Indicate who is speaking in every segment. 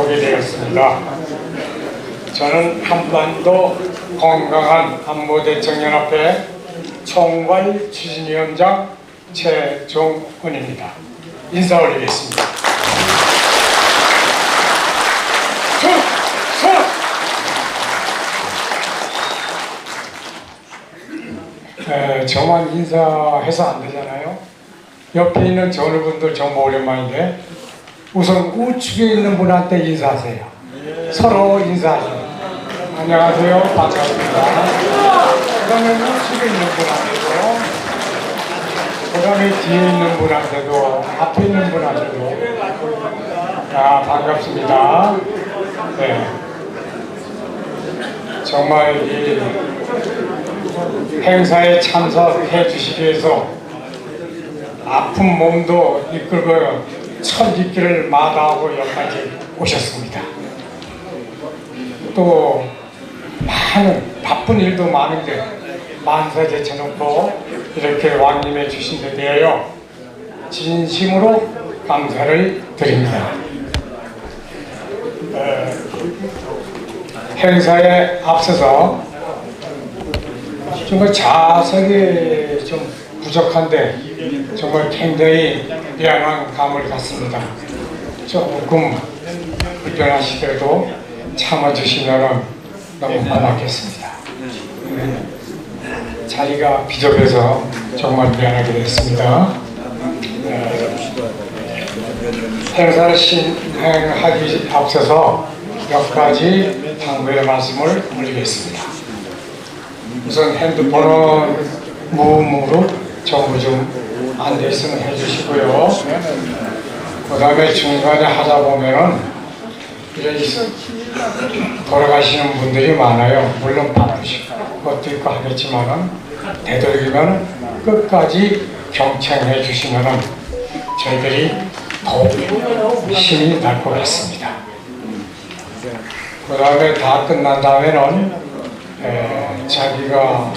Speaker 1: 보게 되었습니다. 저는 한반도 건강한 안보대책연합회 총괄 추진위원장 최종훈입니다. 인사 올리겠습니다. 저만 인사해서 안 되잖아요. 옆에 있는 전우분들 정말 오랜만인데 우선 우측에 있는 분한테 인사하세요. 서로 인사하세요. 안녕하세요. 반갑습니다. 그 다음에 우측에 있는 분한테도, 그 다음에 뒤에 있는 분한테도, 앞에 있는 분한테도 반갑습니다. 네. 정말 이 행사에 참석해 주시기 위해서 아픈 몸도 이끌고 천짓길을 마다하고 여기까지 오셨습니다. 또 많은 바쁜 일도 많은데 만사 제쳐놓고 이렇게 왕림해 주신 데 대하여 진심으로 감사를 드립니다. 행사에 앞서서 정말 자석이 좀 부족한데 정말 굉장히 미안한 감을 갖습니다. 조금 불편하시더라도 참아주시면 너무 고맙겠습니다. 자리가 비좁해서 정말 미안하게 됐습니다. 행사를 진행하기 앞서서 몇 가지 당부의 말씀을 올리겠습니다. 우선 핸드폰은 무음으로 전부 좀 안 돼 있으면 해주시고요. 그 다음에 중간에 하다 보면은 돌아가시는 분들이 많아요. 물론 바쁘실 것도 있고 하겠지만은 되도록이면 끝까지 경청해 주시면은 저희들이 더욱 힘이 날 것 같습니다. 그 다음에 다 끝난 다음에는 자기가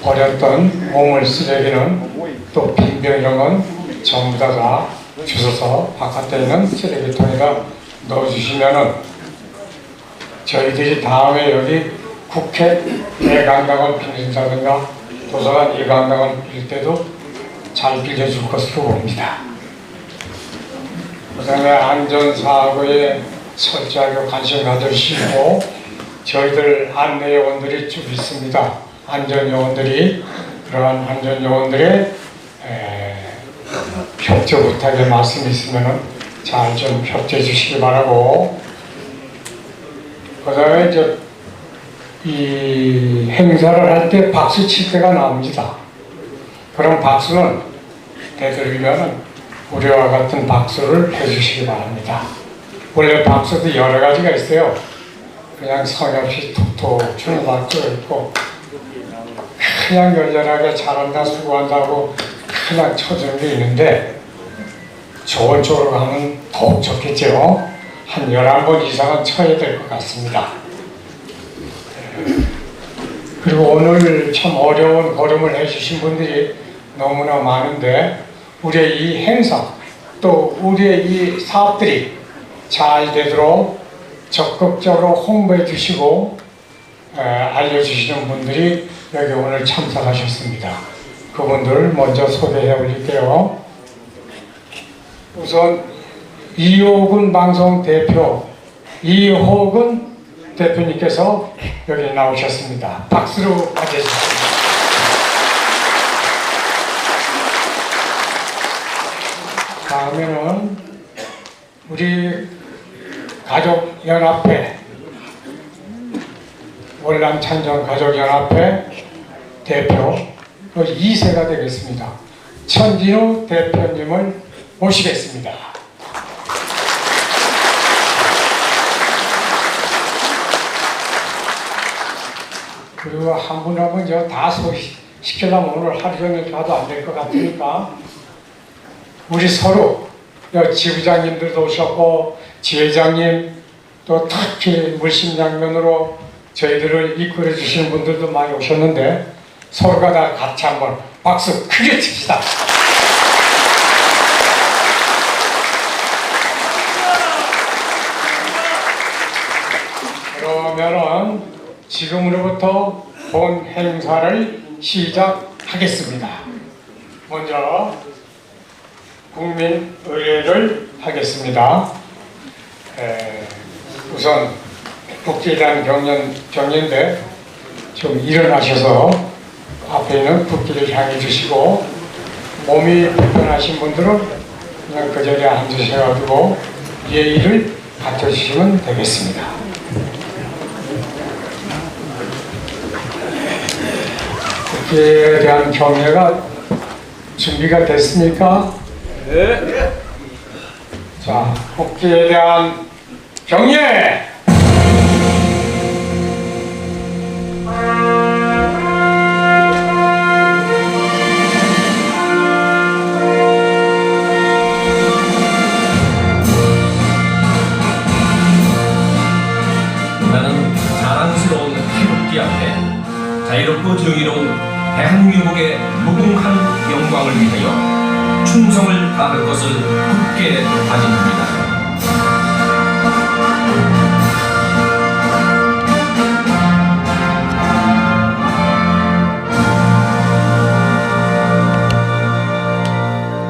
Speaker 1: 버렸던 오물 쓰레기는 또 빈병 이런 건 전부 다 주워서 바깥에 있는 쓰레기통에다 넣어주시면은 저희들이 다음에 여기 국회 대강당을 빌린다든가 도서관 이강당을 빌릴 때도 잘 빌려줄 것으로 봅니다. 그 다음에 안전사고에 철저하게 관심 가져주시고 저희들 안내요원들이 쭉 있습니다. 안전요원들이 그러한 안전요원들의 협조 부탁의 말씀이 있으면 잘 좀 협조해 주시기 바라고, 그 다음에 이제 이 행사를 할 때 박수 칠 때가 나옵니다. 그럼 박수는 되도록이면 우리와 같은 박수를 해주시기 바랍니다. 원래 박수도 여러 가지가 있어요. 그냥 성의 없이 툭툭 주는 박수가 있고, 그냥 열렬하게 잘한다 수고한다고 그냥 쳐주는 게 있는데 좋은 쪽으로 가면 더욱 좋겠죠. 한 11번 이상은 쳐야 될 것 같습니다. 그리고 오늘 참 어려운 걸음을 해주신 분들이 너무나 많은데 우리의 이 행사 또 우리의 이 사업들이 잘 되도록 적극적으로 홍보해 주시고 알려주시는 분들이 여기 오늘 참석하셨습니다. 그분들 먼저 소개해 올릴게요. 우선 이호근 방송 대표 이호근 대표님께서 여기 나오셨습니다. 박수로 맞이해주십시오. 다음에는 우리 가족연합회 월남찬정가족연합회 대표 2세가 되겠습니다. 천진우 대표님을 모시겠습니다. 그리고 한 분 한 분 다 소개시키려면 오늘 하루 종일 가도 안 될 것 같으니까 우리 서로 지부장님들도 오셨고 지회장님 또 특히 물심양면으로 저희들을 이끌어 주시는 분들도 많이 오셨는데 서로가 다 같이 한번 박수 크게 칩시다. 그러면은 지금으로부터 본 행사를 시작하겠습니다. 먼저 국민 의례를 하겠습니다. 우선 국기에 대한 경례인데 좀 일어나셔서 앞에 있는 국기를 향해 주시고, 몸이 불편하신 분들은 그냥 그 자리에 앉으셔가지고 예의를 갖춰주시면 되겠습니다. 국기에 대한 경례가 준비가 됐습니까? 네. 자, 국기에 대한 경례!
Speaker 2: 나는 자랑스러운 태극기 앞에 자유롭고 정의로운 대한민국의 무궁한 영광을 위하여 충성을 다할 것을 굳게 다짐합니다.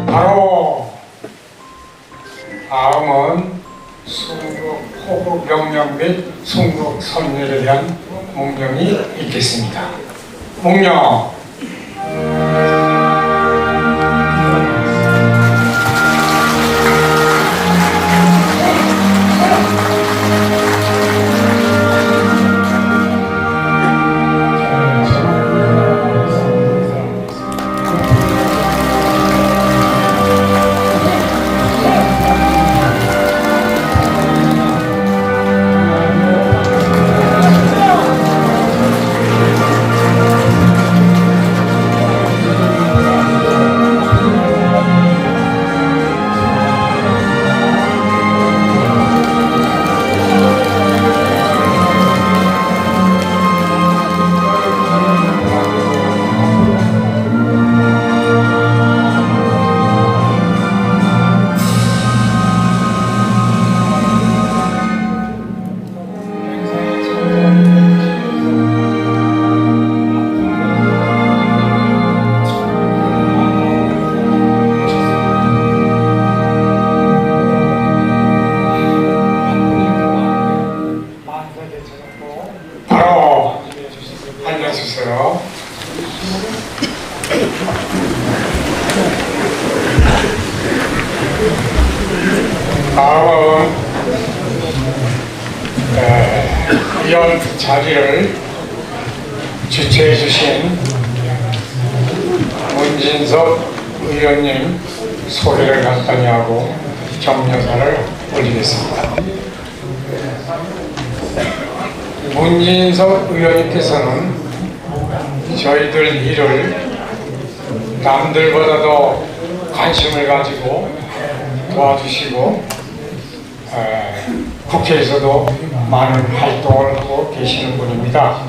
Speaker 1: 바로 다음은 순국 호국 명령 및 순국 선열에 대한 묵념이 있겠습니다. 묵념. 바로 앉아주세요. 다음은 이런 자리를 주최해 주신 문진석 의원님 소개를 간단히 하고 격려사를 올리겠습니다. 문진석 의원님께서는 저희들 일을 남들보다도 관심을 가지고 도와주시고 국회에서도 많은 활동을 하고 계시는 분입니다.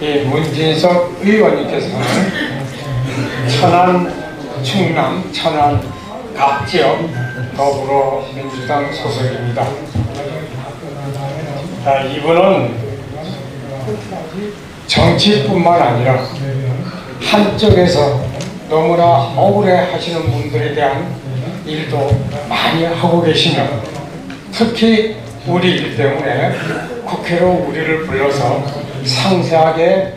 Speaker 1: 이 문진석 의원님께서는 천안, 충남, 천안 갑지역 더불어민주당 소속입니다. 이분은 정치뿐만 아니라 한쪽에서 너무나 억울해 하시는 분들에 대한 일도 많이 하고 계시며, 특히 우리 일 때문에 국회로 우리를 불러서 상세하게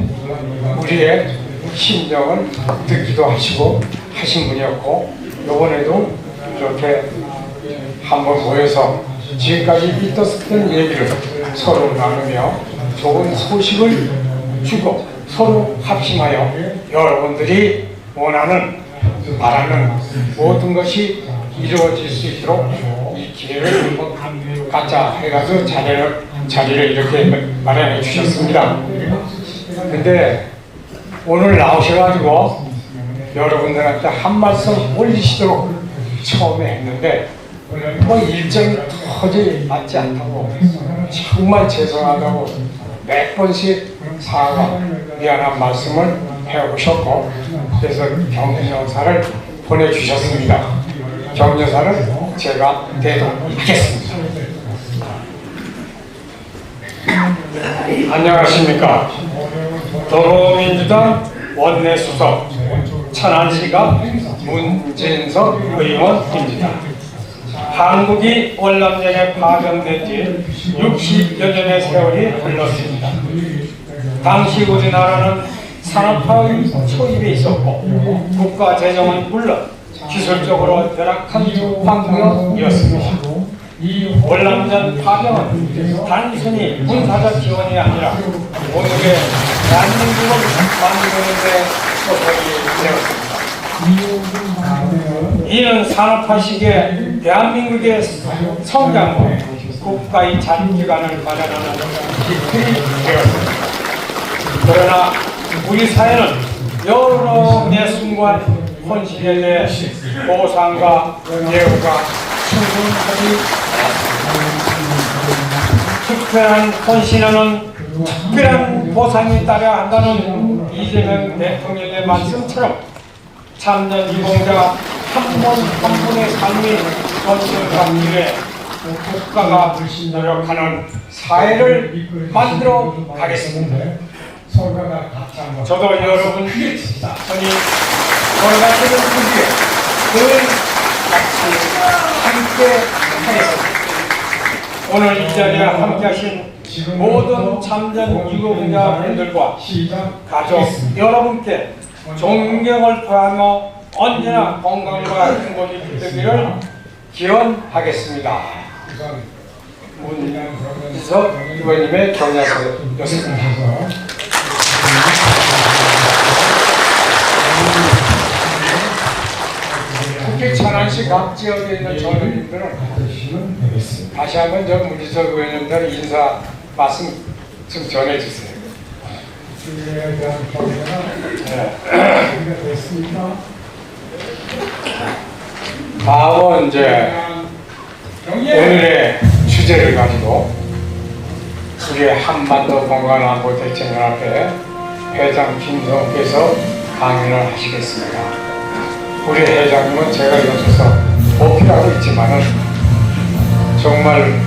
Speaker 1: 우리의 심정을 듣기도 하시고 하신 분이었고, 이번에도 이렇게 한번 모여서 지금까지 있었던 얘기를 서로 나누며 좋은 소식을 주고 서로 합심하여 여러분들이 원하는 바라는 모든 것이 이루어질 수 있도록 이 기회를 한번 갖자 해가지고 자리를 이렇게 마련해 주셨습니다. 근데 오늘 나오셔가지고 여러분들한테 한 말씀 올리시도록 처음에 했는데 뭐 일정이 도저히 맞지 않다고 정말 죄송하다고 몇 번씩 사과 미안한 말씀을 해오셨고, 그래서 격려사를 보내주셨습니다. 격려사를 제가 대동하겠습니다. 안녕하십니까. 더불어민주당 원내수석 천안시가 문진석 의원입니다. 한국이 월남전에 파병된 지 60여 년의 세월이 흘렀습니다. 당시 우리나라는 산업화의 초입에 있었고 국가 재정은 물론 기술적으로 열악한 환경이었습니다. 월남전 파병은 단순히 군사적 지원이 아니라 오늘의 대한민국을 만드는 데 소속이 되었습니다. 이는 산업화 시기에 대한민국의 성장과 국가의 자립기간을 마련하는 기틀이 되었습니다. 그러나 우리 사회는 여러 매순간 혼신에 대해 보상과 예우가 충분하지 특별한 혼신에는 특별한 보상이 따라야 한다는 이재명 대통령의 말씀처럼 참전 유공자 한 분 한 분의 삶이 건설하기 위해 국가가 노력하는 사회를 만들어 가겠습니다. 저도 여러분 흔히 돌아가시는 분들에 늘 같이 함께 하겠습니다. 오늘 이 자리에 함께 하신 모든 참전 유공자분들과 가족 여러분께 존경을 표하며 언제나 건강과 행복이 되기를 기원하겠습니다. 문진석 의원님의 격려서였습니다. 특히 천안시 각 지역에 있는 전원님들은 다시 한번 저 문진석 의원님들 인사 말씀 좀 전해주세요. 다음은 이제 오늘의 주제를 가지고 우리 한반도 공간안보대책연합회 회장 김성께서 강연을 하시겠습니다. 우리 회장님은 제가 여기서 보필하고 있지만은 정말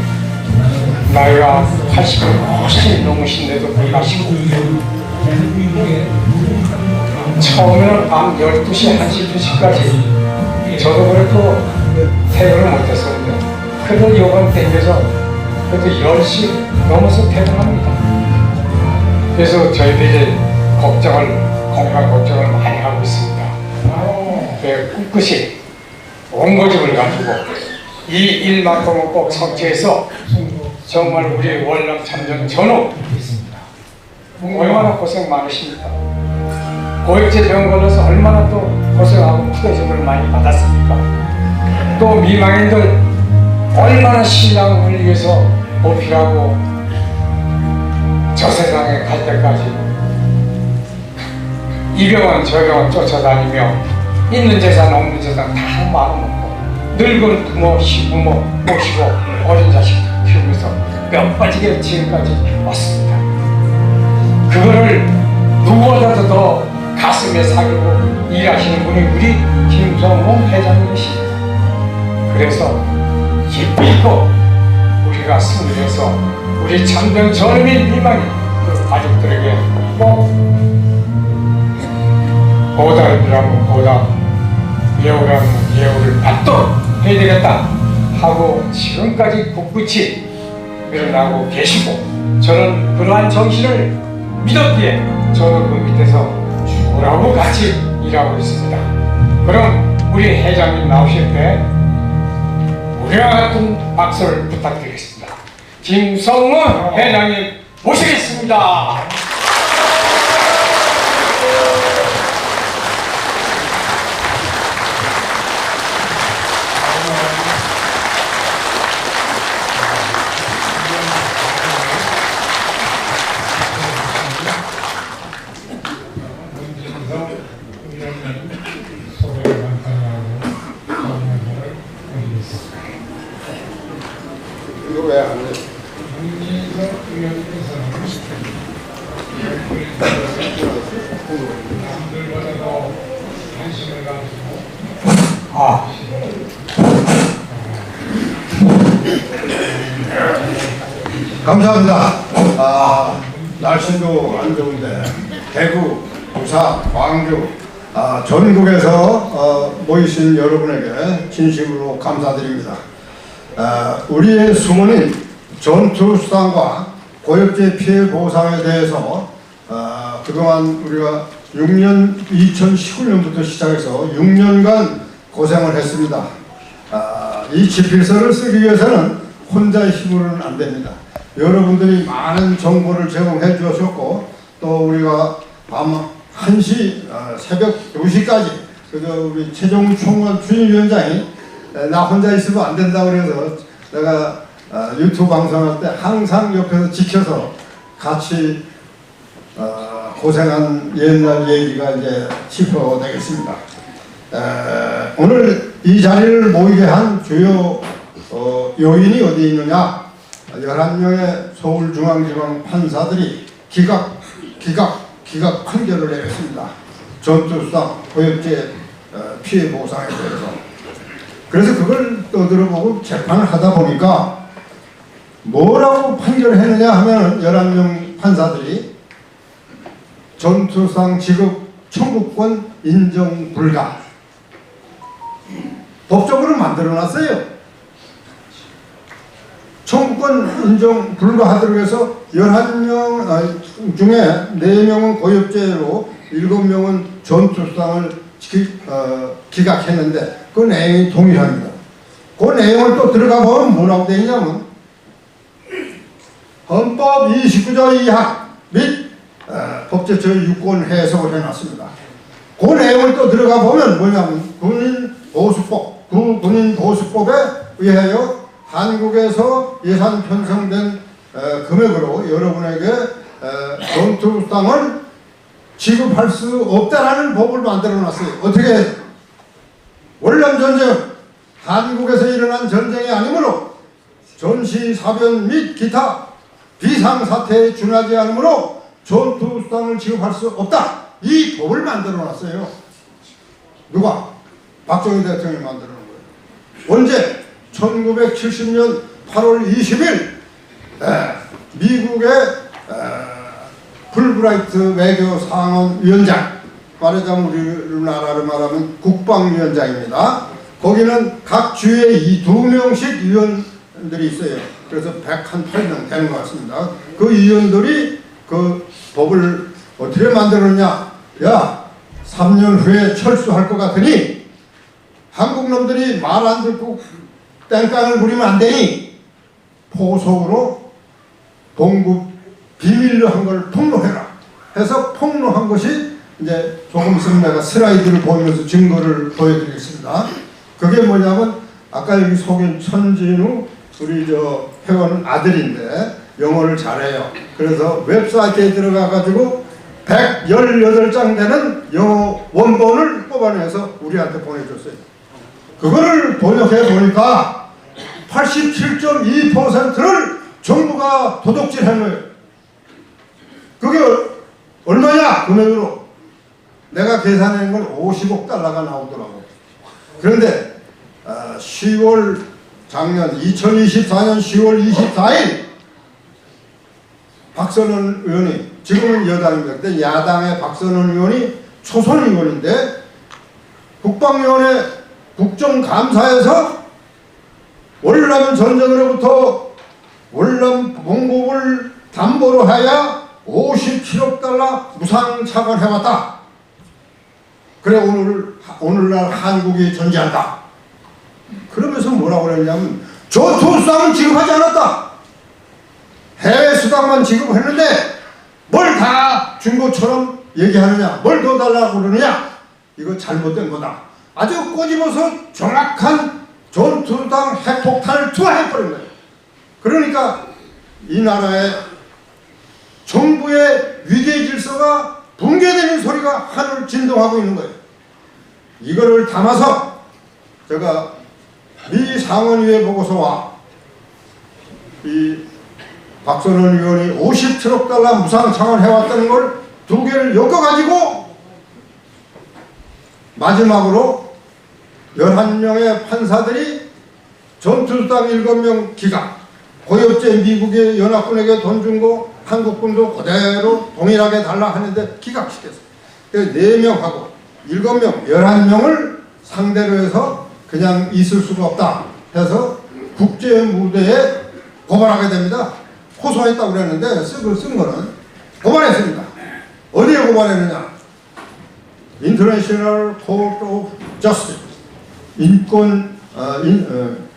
Speaker 1: 나이가 80이 훨씬 넘으신데도 불구하고 처음에는 밤 12시, 1시, 2시까지 저도 그렇고 퇴근을 못했었는데 그래도 요번 땡겨서 그래도 10시 넘어서 퇴근합니다. 그래서 저희들이 건강 걱정을 많이 하고 있습니다. 꿋꿋이 온고집을 가지고 이 일만큼은 꼭 성취해서 정말 우리 월남 참전 전후 얼마나 고생 많으십니까? 고액제병 걸려서 얼마나 또 고생하고 부대접을 많이 받았습니까? 또 미망인들 얼마나 신랑을 위해서 보필하고 저 세상에 갈 때까지 이 병원 저 병원 쫓아다니며 있는 재산 없는 재산 다 마음먹고 늙은 부모 시부모 모시고 어린 자식 키우면서 뼈 빠지게 지금까지 왔습니다. 그거를 누구보다도 더 가슴에 사귀고 일하시는 분이 우리 김성홍 회장님이십니다. 그래서 기쁘고 우리가 승리해서 우리 참전 전민 미망인 그 가족들에게 꼭 보답이라면 보답, 예우라면 예우를 받도록 해야 되겠다 하고 지금까지 꿋꿋이 일어나고 계시고 저는 그러한 정신을 믿었기에 저도 그 밑에서 주라고 같이 일하고 있습니다. 그럼 우리 회장님 나오실 때 우리와 같은 박수를 부탁드리겠습니다. 김성훈 회장님 모시겠습니다.
Speaker 3: 이거 왜 안 해?
Speaker 4: 감사합니다.
Speaker 3: 날씨도 안 좋은데 대구, 부산, 광주 전국에서 모이신 여러분에게 진심으로 감사드립니다. 우리의 수모님 전투수당과 고엽제 피해 보상에 대해서 그동안 우리가 2019년부터 시작해서 6년간 고생을 했습니다. 이 집필서를 쓰기 위해서는 혼자의 힘으로는 안 됩니다. 여러분들이 많은 정보를 제공해 주셨고 또 우리가 밤 1시, 새벽 2시까지 그저 우리 최종 총괄 추진위원장이 나 혼자 있으면 안 된다고 그래서 내가 유튜브 방송할 때 항상 옆에서 지켜서 같이 고생한 옛날 얘기가 이제 짚어되겠습니다. 오늘 이 자리를 모이게 한 주요 요인이 어디 있느냐? 11명의 서울중앙지방 판사들이 기각 판결을 내렸습니다. 전투수당, 고엽제 피해 보상에 대해서. 그래서 그걸 떠들어보고 재판을 하다 보니까 뭐라고 판결을 했느냐 하면 11명 판사들이 전투수당 지급 청구권 인정 불가. 법적으로 만들어놨어요. 청구권 인정 불가하도록 해서 11명 중에 4명은 고엽제로 7명은 전투수당을 기각했는데 그 내용이 동일합니다. 그 내용을 또 들어가 보면 뭐라고 되어 있냐면 헌법 29조 2항 및 법제처의 유권 해석을 해놨습니다. 그 내용을 또 들어가 보면 뭐냐면 군인 보수법에 의하여 한국에서 예산 편성된 금액으로 여러분에게 전투수당을 지급할 수 없다라는 법을 만들어 놨어요. 어떻게? 월남전쟁 한국에서 일어난 전쟁이 아니므로 전시사변 및 기타 비상사태에 준하지 않으므로 전투수당을 지급할 수 없다. 이 법을 만들어 놨어요. 누가? 박정희 대통령이 만들어 놓은 거예요. 언제? 1970년 8월 20일 미국의 풀브라이트 외교상원위원장, 말하자면 우리나라로 말하면 국방위원장입니다. 거기는 각 주에 이 2명씩 위원들이 있어요. 그래서 108명 되는 것 같습니다. 그 위원들이 그 법을 어떻게 만들었냐? 야, 3년 후에 철수할 것 같으니 한국 놈들이 말 안 듣고 땡깡을 부리면 안 되니 포속으로 봉급 비밀로 한 걸 폭로해라 해서 폭로한 것이 이제 조금 있으면 내가 슬라이드를 보면서 증거를 보여드리겠습니다. 그게 뭐냐면 아까 여기 속인 천진우 우리 저 회원은 아들인데 영어를 잘해요. 그래서 웹사이트에 들어가 가지고 118장 되는 영어 원본을 뽑아내서 우리한테 보내줬어요. 그거를 번역해 보니까 87.2%를 정부가 도둑질한 거예요. 그게 얼마냐? 금액으로 내가 계산한 건 50억 달러가 나오더라고. 그런데 10월 작년 2024년 10월 24일 박선원 의원이, 지금은 여당입니다. 그때 야당의 박선원 의원이 초선 의원인데 국방위원회 국정감사에서 월남 전쟁으로부터 월남 봉급을 담보로 하여 57억 달러 무상 차관해왔다. 그래 오늘날 한국이 존재한다. 그러면서 뭐라고 그랬냐면 전투수당은 지급하지 않았다. 해외 수당만 지급했는데 뭘 다 준 것처럼 얘기하느냐, 뭘 더 달라고 그러느냐, 이거 잘못된 거다. 아주 꼬집어서 정확한 전투수당 핵폭탄을 투하해버린 거예요. 그러니까 이 나라의 정부의 위계 질서가 붕괴되는 소리가 하늘 진동하고 있는 거예요. 이거를 담아서 제가 미 상원의회 보고서와 이 박선원 의원이 57억 달러 무상 창원해왔다는 걸 두 개를 엮어가지고 마지막으로 11명의 판사들이 전투수당 7명 기각, 고엽제 미국의 연합군에게 돈 준 거 한국군도 그대로 동일하게 달라 하는데 기각시켰어요. 그래서 4명하고 7명, 11명을 상대로 해서 그냥 있을 수가 없다 해서 국제 무대에 고발하게 됩니다. 호소했다고 그랬는데 쓴 거는 고발했습니다. 어디에 고발했느냐? International Court of Justice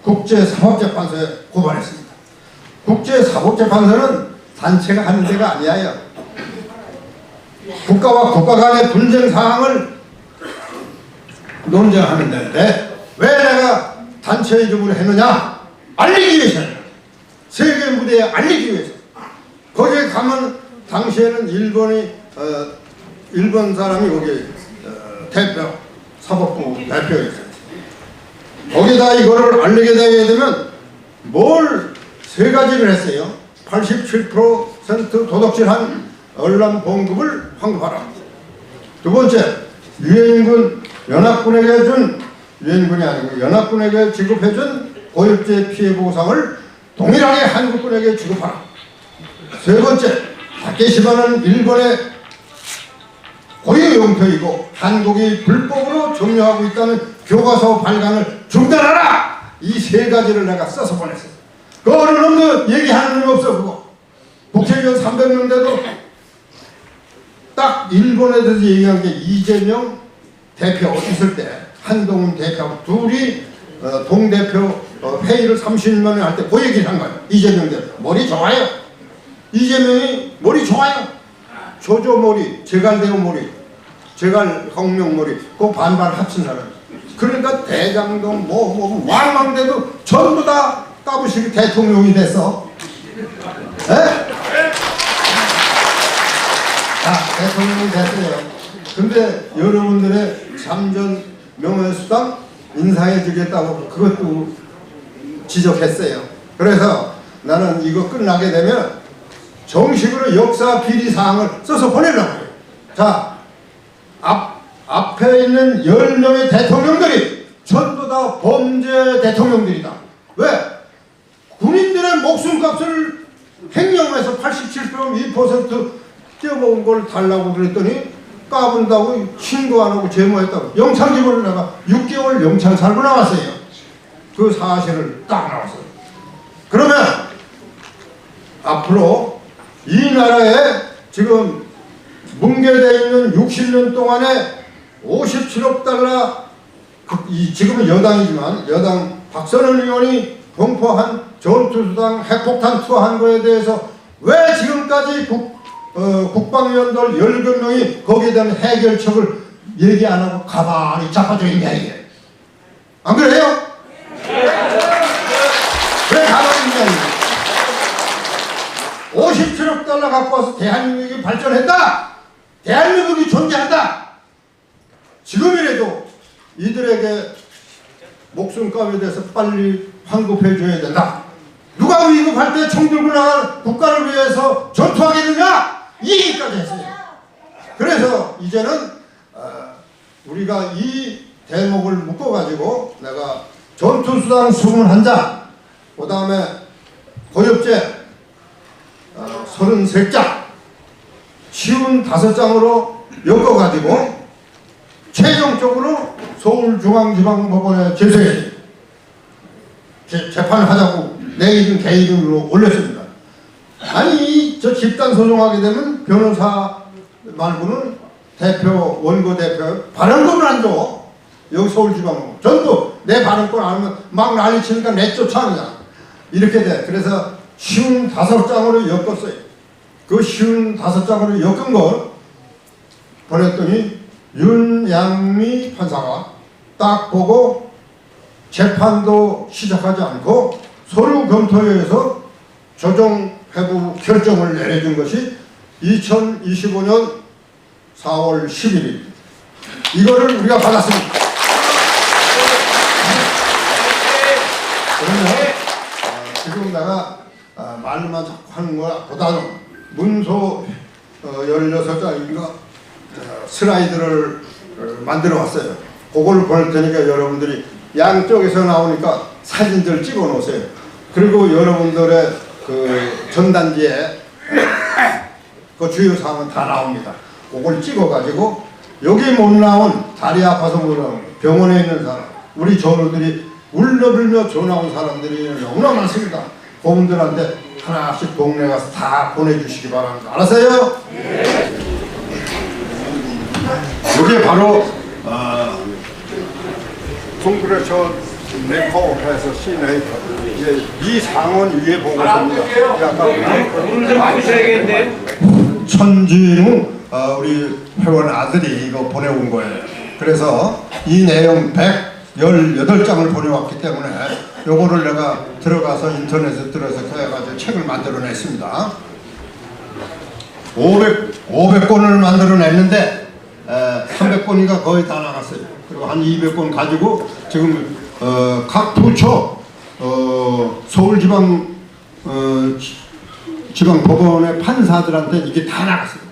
Speaker 3: 국제사법재판소에 고발했습니다. 국제사법재판소는 단체가 하는 데가 아니에요. 국가와 국가 간의 분쟁 사항을 논쟁하는 데인데 왜 내가 단체 이름으로 했느냐? 알리기 위해서는 세계 무대에 알리기 위해서. 거기에 가면 당시에는 일본 사람이 거기 대표 사법부 대표였어요. 거기다 이거를 알리게 되게 되면 뭘 3가지를 했어요. 87% 도덕질한 언론 봉급을 환급하라. 2번째, 유엔군 연합군에게 준 유엔군이 아니고 연합군에게 지급해준 고엽제 피해 보상을 동일하게 한국군에게 지급하라. 3번째, 다케시마는 일본의 고유 영토이고 한국이 불법으로 점유하고 있다는 교과서 발간을 중단하라. 이 3가지를 내가 써서 보냈어요. 그 어느 놈도 얘기하는 놈이 없어. 그거 국회의원 300명 돼도 딱 일본에 대해서 얘기한 게 이재명 대표 있을 때 한동훈 대표 둘이 동대표 회의를 30년 만에 할 때 그 얘기를 한 거예요. 이재명 대표 머리 좋아요. 이재명이 머리 좋아요. 조조머리, 제갈대우머리, 제갈혁명머리 그 반반 합친 사람. 그러니까 대장동 왕망대도 전부 다 까부시기 대통령이 됐어. 에? 대통령이 됐어요. 근데 여러분들의 참전 명예수당 인사해 주겠다고 그것도 지적했어요. 그래서 나는 이거 끝나게 되면 정식으로 역사 비리 사항을 써서 보내려고 해요. 자, 앞에 있는 10명의 대통령들이 전부 다 범죄 대통령들이다. 왜? 군인들의 목숨값을 횡령해서 87.2% 떼어먹은 걸 달라고 그랬더니 까분다고 신고 안 하고 제모했다고 영창기본을 내가 6개월 영창 살고 나왔어요. 그 사실을 딱 나왔어요. 그러면 앞으로 이 나라에 지금 뭉개되어 있는 60년 동안에 57억 달러 지금은 여당이지만 여당 박선원 의원이 공포한 전투수당 핵폭탄 투하한 거에 대해서 왜 지금까지 국방위원들 17명이 거기에 대한 해결책을 얘기 안 하고 가만히 자빠져 있냐 이게. 안 그래요? 왜 가만히 있냐 이게. 57억 달러 갖고 와서 대한민국이 발전했다. 대한민국이 존재한다. 지금이라도 이들에게 목숨값에 대해서 빨리 환급해 줘야 된다. 누가 위급할 때 총 들고 나갈 국가를 위해서 전투하겠느냐? 이 얘기까지 했어요. 그래서 이제는 우리가 이 대목을 묶어가지고 내가 전투수당 21장, 그 다음에 고엽제 33장, 쉬운 5장으로 엮어가지고 최종적으로 서울중앙지방법원에 제소했어요. 재판하자고 내 이름 개 이름으로 올렸습니다. 아니 저 집단 소송하게 되면 변호사 말고는 대표 원고 대표 발언권을 안 줘. 여기 서울지방법 전부 내 발언권 안 하면 막 난리 치니까 내 쫓아 그냥 이렇게 돼. 그래서 쉬운 5장으로 엮었어요. 그 쉬운 5장으로 엮은 걸 보냈더니 윤양미 판사가 딱 보고 재판도 시작하지 않고 서류 검토회에서 조정 회부 결정을 내려준 것이 2025년 4월 11일 이거를 우리가 받았습니다. 그러면 지금 내가 말만 자꾸 하는 것보다는 문서 16장인가 슬라이드를 만들어 왔어요. 그걸 보낼 테니까 여러분들이 양쪽에서 나오니까 사진들 찍어 놓으세요. 그리고 여러분들의 그 전단지에 그 주요 사항은 다 나옵니다. 그걸 찍어가지고 여기 못 나온 다리 아파서 못 나온 병원에 있는 사람, 우리 전우들이 울려불며 전화온 사람들이 너무나 많습니다. 그분들한테 하나씩 동네 가서 다 보내주시기 바랍니다. 알았어요? 네. 이게 바로 콩그레처 메커에서 시내 이상원 위에 보고서입니다. 천진우 우리 회원 아들이 이거 보내온 거예요. 그래서 이 내용 118장을 보내왔기 때문에 요거를 내가 들어가서 인터넷에 들어서 해가지고 책을 만들어냈습니다. 500권을 만들어냈는데 300권이가 거의 다 나갔어요. 그리고 한 200권 가지고 지금 각 부처 서울지방 지방법원의 판사들한테 이게 다 나갔어요.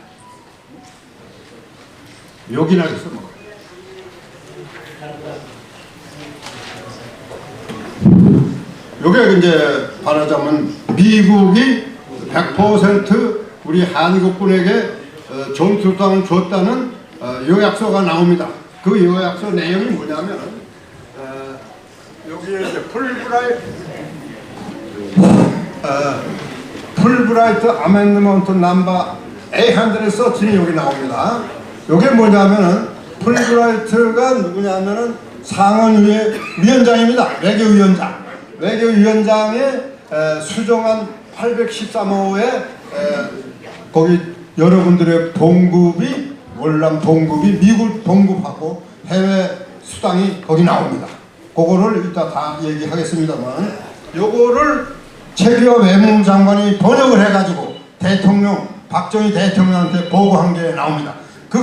Speaker 3: 여기 나겠어 뭐. 요게 이제 말하자면 미국이 100% 우리 한국군에게 전투수당을 줬다는 요약서가 나옵니다. 그 요약서 내용이 뭐냐면 여기에 이제 풀브라이트 아멘드먼트 넘버 813이 여기 나옵니다. 요게 뭐냐면은 풀브라이트가 누구냐면은 상원위의 위원장입니다. 외교위원장. 외교위원장의 수정한 813호에 거기 여러분들의 봉급이 월남 봉급이 미국 봉급하고 해외 수당이 거기 나옵니다. 그거를 이따 다 얘기하겠습니다만 요거를 최규하 외무장관이 번역을 해가지고 대통령 박정희 대통령한테 보고한 게 나옵니다. 그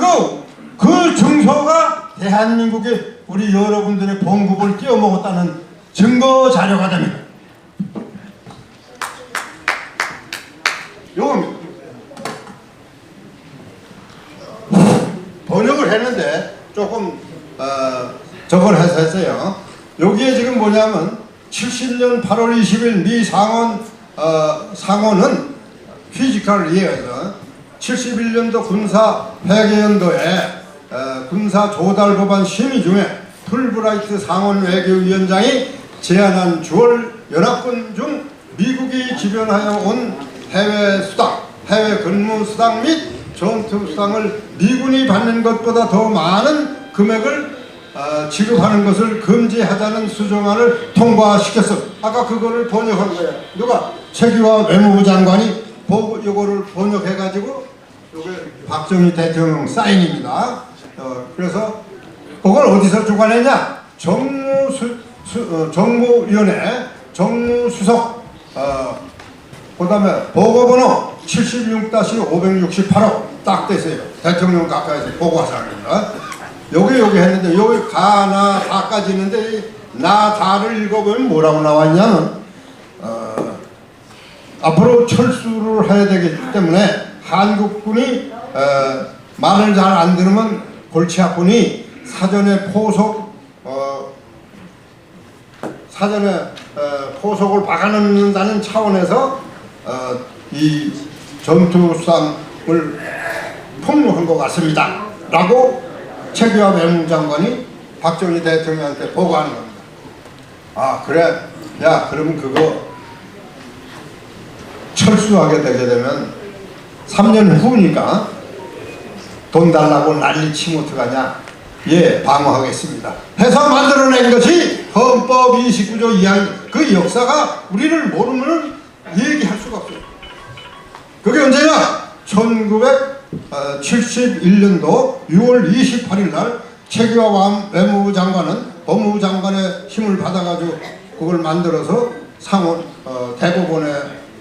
Speaker 3: 증서가 대한민국의 우리 여러분들의 봉급을 띄어먹었다는 증거 자료가 됩니다. 요겁니다. 번역을 했는데 조금 저걸 해서 했어요. 여기에 지금 뭐냐면 70년 8월 20일 미 상원은 피지컬 이어서 71년도 군사 회계연도에 군사 조달 법안 심의 중에 풀브라이트 상원 외교위원장이 제안한 주월 연합군 중 미국이 지변하여 온 해외 수당, 해외 근무 수당 및 전투 수당을 미군이 받는 것보다 더 많은 금액을 지급하는 것을 금지하자는 수정안을 통과시켰어. 아까 그거를 번역한 거예요. 누가? 최규하 외무부 장관이 요거를 번역해가지고 요게 박정희 대통령 사인입니다. 그래서 그걸 어디서 주관했냐? 정무위원회 정무수석 그 다음에 보고번호 76-568호 딱 됐어요. 대통령 가까이서 보고하자입니다. 여기 했는데 여기 가나 다까지 있는데 나 다를 읽어보면 뭐라고 나왔냐면 앞으로 철수를 해야 되기 때문에 한국군이 말을 잘 안 들으면 골치 아프니 사전에 포속을 박아넣는다는 차원에서 이 전투수당을 폭로한 것 같습니다. 라고 최규하 외무장관이 박정희 대통령한테 보고하는 겁니다. 아 그래? 야 그러면 그거 철수하게 되게 되면 3년 후니까 돈 달라고 난리치면 어떡하냐? 예, 방어하겠습니다. 해서 만들어낸 것이 헌법 29조 2항 그 역사가 우리를 모르면 얘기할 수가 없어요. 그게 언제냐? 1971년도 6월 28일 날 최규하 외무부 장관은 법무부 장관의 힘을 받아가지고 그걸 만들어서 대법원에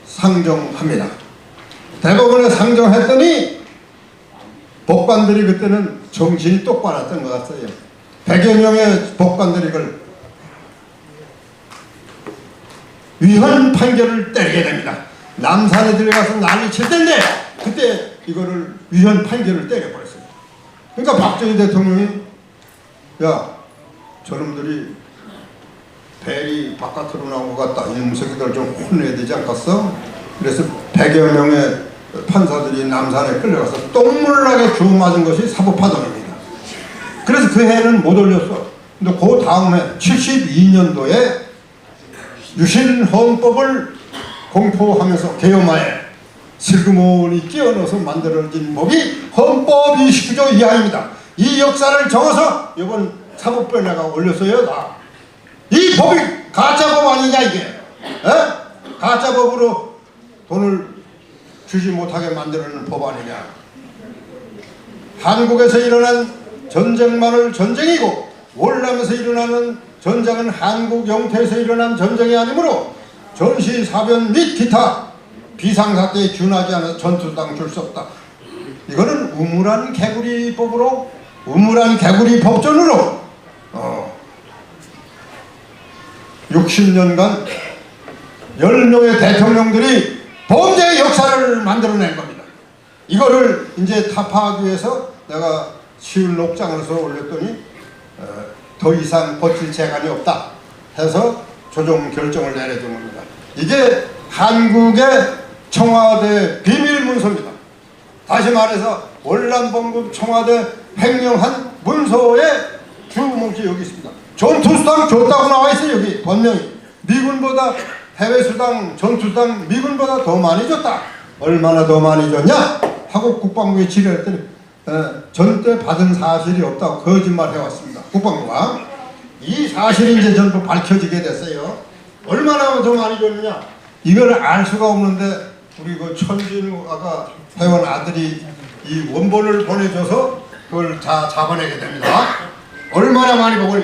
Speaker 3: 상정합니다. 대법원에 상정했더니 법관들이 그때는 정신이 똑바랐던 것 같아요. 100여 명의 법관들이 이걸 위헌 판결을 때리게 됩니다. 남산에 들어가서 난리 칠 텐데 그때 이거를 위헌 판결을 때려버렸어요. 그러니까 박정희 대통령이 야 저놈들이 벨이 바깥으로 나온 것 같다. 윤석이들 좀 혼내야 되지 않겠어? 그래서 100여 명의 판사들이 남산에 끌려가서 똥물나게 주워 맞은 것이 사법파동입니다. 그래서 그 해는 못 올렸어. 근데 그 다음 해 72년도에 유신헌법을 공포하면서 개엄하에 슬그머니 끼어넣어서 만들어진 법이 헌법 29조 이하입니다. 이 역사를 적어서 이번 사법부에다가 올렸어요. 다. 이 법이 가짜법 아니냐 이게. 에? 가짜법으로 돈을 주지 못하게 만들어내는 법 아니냐. 한국에서 일어난 전쟁만을 전쟁이고 월남에서 일어나는 전쟁은 한국 영토에서 일어난 전쟁이 아니므로 전시, 사변 및 기타 비상사태에 준하지 않아 전투당 줄 수 없다. 이거는 우물한 개구리법으로 우물한 개구리 법전으로 60년간 10명의 대통령들이 범죄의 역사를 만들어낸 겁니다. 이거를 이제 타파하기 위해서 내가 시울 녹장에서 올렸더니 더 이상 버틸 재간이 없다 해서 조정 결정을 내려준 겁니다. 이게 한국의 청와대 비밀문서입니다. 다시 말해서 월남본국 청와대 횡령한 문서의 주목이 여기 있습니다. 전투수당 줬다고 나와 있어요. 여기 번명이. 미군보다 해외수당 전투수당 미군보다 더 많이 줬다. 얼마나 더 많이 줬냐 하고 국방부에 질의했더니 전때 받은 사실이 없다고 거짓말 해왔습니다. 국방부가. 이 사실이 이제 전부 밝혀지게 됐어요. 얼마나 더 많이 줬느냐 이걸 알 수가 없는데 우리 그 천진우 아까 회원 아들이 이 원본을 보내줘서 그걸 다 잡아내게 됩니다. 얼마나 많이 보고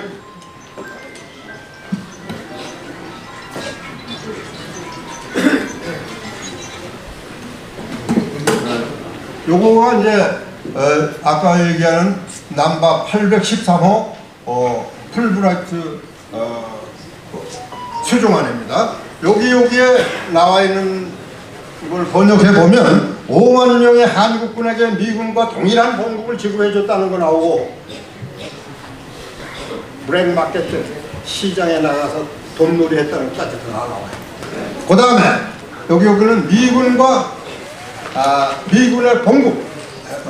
Speaker 3: 요거가 이제 아까 얘기하는 남바 813호 풀브라이트 수종안입니다. 여기에 나와 있는 이걸 번역해 보면 5만 명의 한국군에게 미군과 동일한 봉급을 지급해줬다는 거 나오고 브렉마켓 시장에 나가서 돈놀이 했다는 것까지 다 나와요. 그 다음에 여기는 미군의 봉급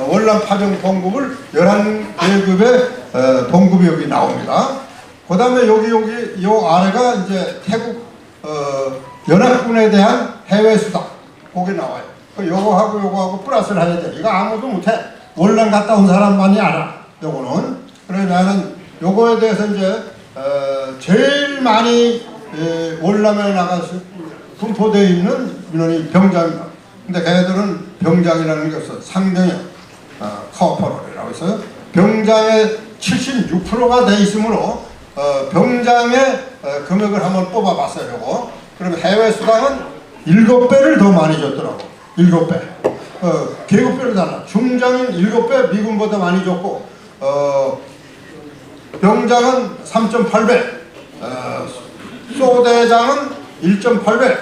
Speaker 3: 월남 파병 봉급을 11계급의 봉급이 여기 나옵니다. 그 다음에 여기 요 아래가 이제 태국 연합군에 대한 해외 수당 거기 나와요. 요거하고 플러스를 해야 돼. 이거 아무도 못해. 월남 갔다 온 사람만이 알아. 요거는. 그래서 나는 요거에 대해서 이제 제일 많이 월남에 나가서 분포되어 있는 민원이 병장입니다. 근데 걔들은 병장이라는 게 없어. 상병이야. 카우퍼럴이라고 있어요. 병장의 76%가 돼 있으므로 병장의 금액을 한번 뽑아봤어요. 요거. 그러면 해외 수당은 7배를 더 많이 줬더라고. 7배. 계급별로 달라. 중장은 7배 미군보다 많이 줬고 병장은 3.8배, 소대장은 1.8배,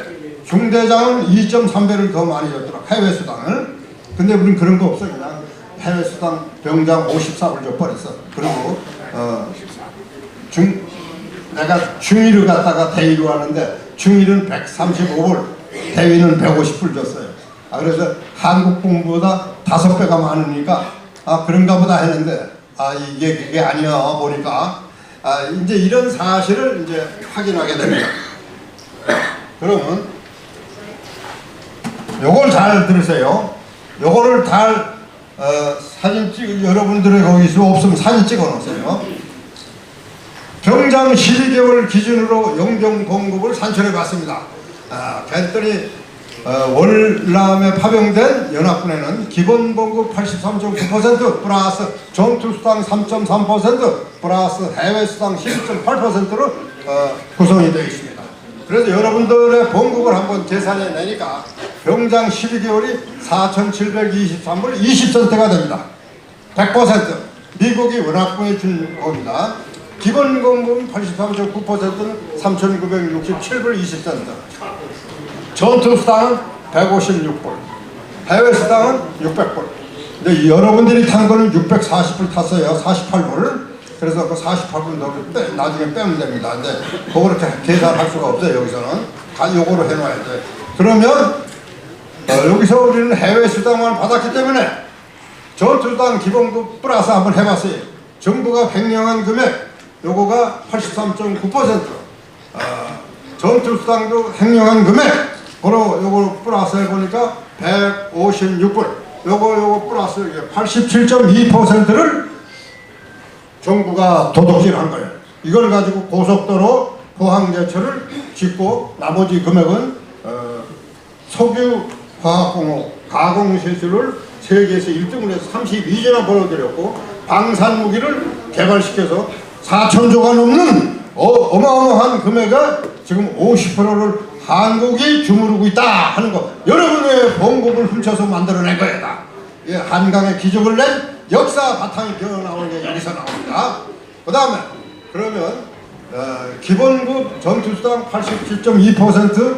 Speaker 3: 중대장은 2.3배를 더 많이 줬더라. 해외 수당을. 근데 우린 그런 거 없어. 그냥 해외 수당 병장 54불 줘버렸어. 그리고 내가 중위를 갖다가 대위로 하는데 중위는 135불, 대위는 150불 줬어요. 그래서 한국 공보다 5배가 많으니까 그런가 보다 했는데 이게 그게 아니야 보니까 이제 이런 사실을 이제 확인하게 됩니다. 그러면 요걸 잘 들으세요. 요거를 잘 사진 찍 여러분들의 거기 수 없으면 사진 찍어 놓으세요. 병장 12개월 기준으로 용병 봉급을 산출해 봤습니다. 그랬더니 월남에 파병된 연합군에는 기본 봉급 83.9% 플러스 전투수당 3.3% 플러스 해외수당 12.8%로 구성이 되어 있습니다. 그래서 여러분들의 봉급을 한번 계산해 내니까 병장 12개월이 4,723불 20센트가 됩니다. 100% 미국이 연합군에 준 겁니다. 기본 공급은 83.9%는 3,967불 20센트. 전투수당은 156불, 해외수당은 600불. 근데 여러분들이 탄 거는 640불 탔어요. 48불. 그래서 그 48분 더 나중에 빼면 됩니다. 근데 그거를 계산할 수가 없어요. 여기서는 다 요거로 해놔야 돼. 그러면 여기서 우리는 해외 수당을 받았기 때문에 전투수당 기본급 플러스 한번 해봤어요. 정부가 횡령한 금액 요거가 83.9%. 전투수당도 횡령한 금액 요거 플러스 해보니까 156불. 요거 플러스 87.2%를 정부가 도둑질한 거예요. 이걸 가지고 고속도로 포항제철을 짓고 나머지 금액은 석유 화학공업 가공시설을 세계에서 1등을 해서 32조나 벌어들였고 방산무기를 개발시켜서 4천조가 넘는 어마어마한 금액을 지금 50%를 한국이 주무르고 있다 하는 거. 여러분의 봉급을 훔쳐서 만들어낸 거야. 예, 한강의 기적을 낸 역사 바탕이 되어나오는 게 여기서 나옵니다. 그 다음에 그러면 기본급 전투수당 87.2%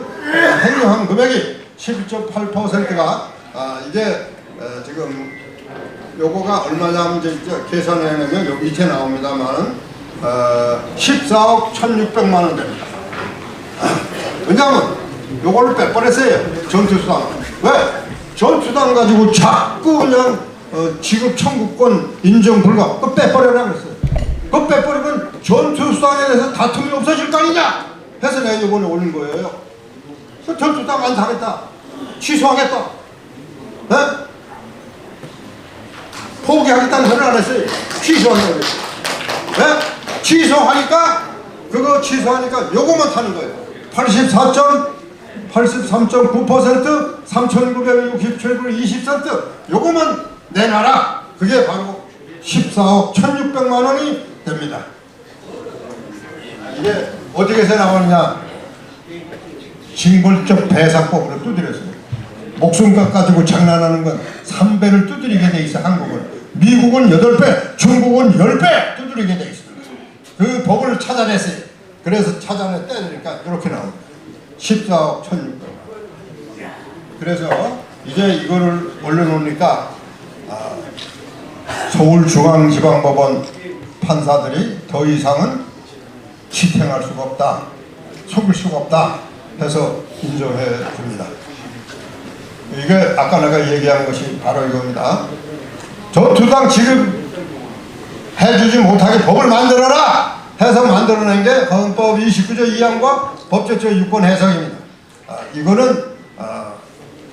Speaker 3: 횡령한 금액이 11.8%가 이게 지금 요거가 얼마냐면 이제 계산해내면 여기 밑에 나옵니다만은 14억 1,600만 원 됩니다. 왜냐하면 요거를 빼버렸어요. 전투수당. 왜? 전투수당 가지고 자꾸 그냥 지급 청구권 인정 불가. 그거 빼버려라 그랬어요. 그거 빼버리면 전투수당에 대해서 다툼이 없어질 거 아니냐 해서 내가 이번에 올린 거예요. 전투수당 안 사겠다. 취소하겠다. 네? 포기하겠다는 소리 안 했어요. 취소한다고 그랬어요. 네? 취소하니까 그거 취소하니까 요거만 타는 거예요. 83.9% 3,967불 20센트 요거만 내놔라. 그게 바로 14억 1,600만 원이 됩니다. 이게 어디에서 나오느냐? 징벌적 배상법으로 두드렸어요. 목숨값 가지고 장난하는 건 3배를 두드리게 돼 있어. 한국은. 미국은 8배, 중국은 10배 두드리게 돼 있습니다. 그 법을 찾아냈어요. 그래서 떼니까 이렇게 나옵니다. 14억 1,600만 원. 그래서 이제 이거를 올려놓으니까 서울중앙지방법원 판사들이 더 이상은 지탱할 수가 없다, 속일 수가 없다 해서 인정해 줍니다. 이게 아까 내가 얘기한 것이 바로 이겁니다. 전투당 지급해주지 못하게 법을 만들어라 해서 만들어낸 게 헌법 29조 2항과 법제처 유권 해석입니다. 이거는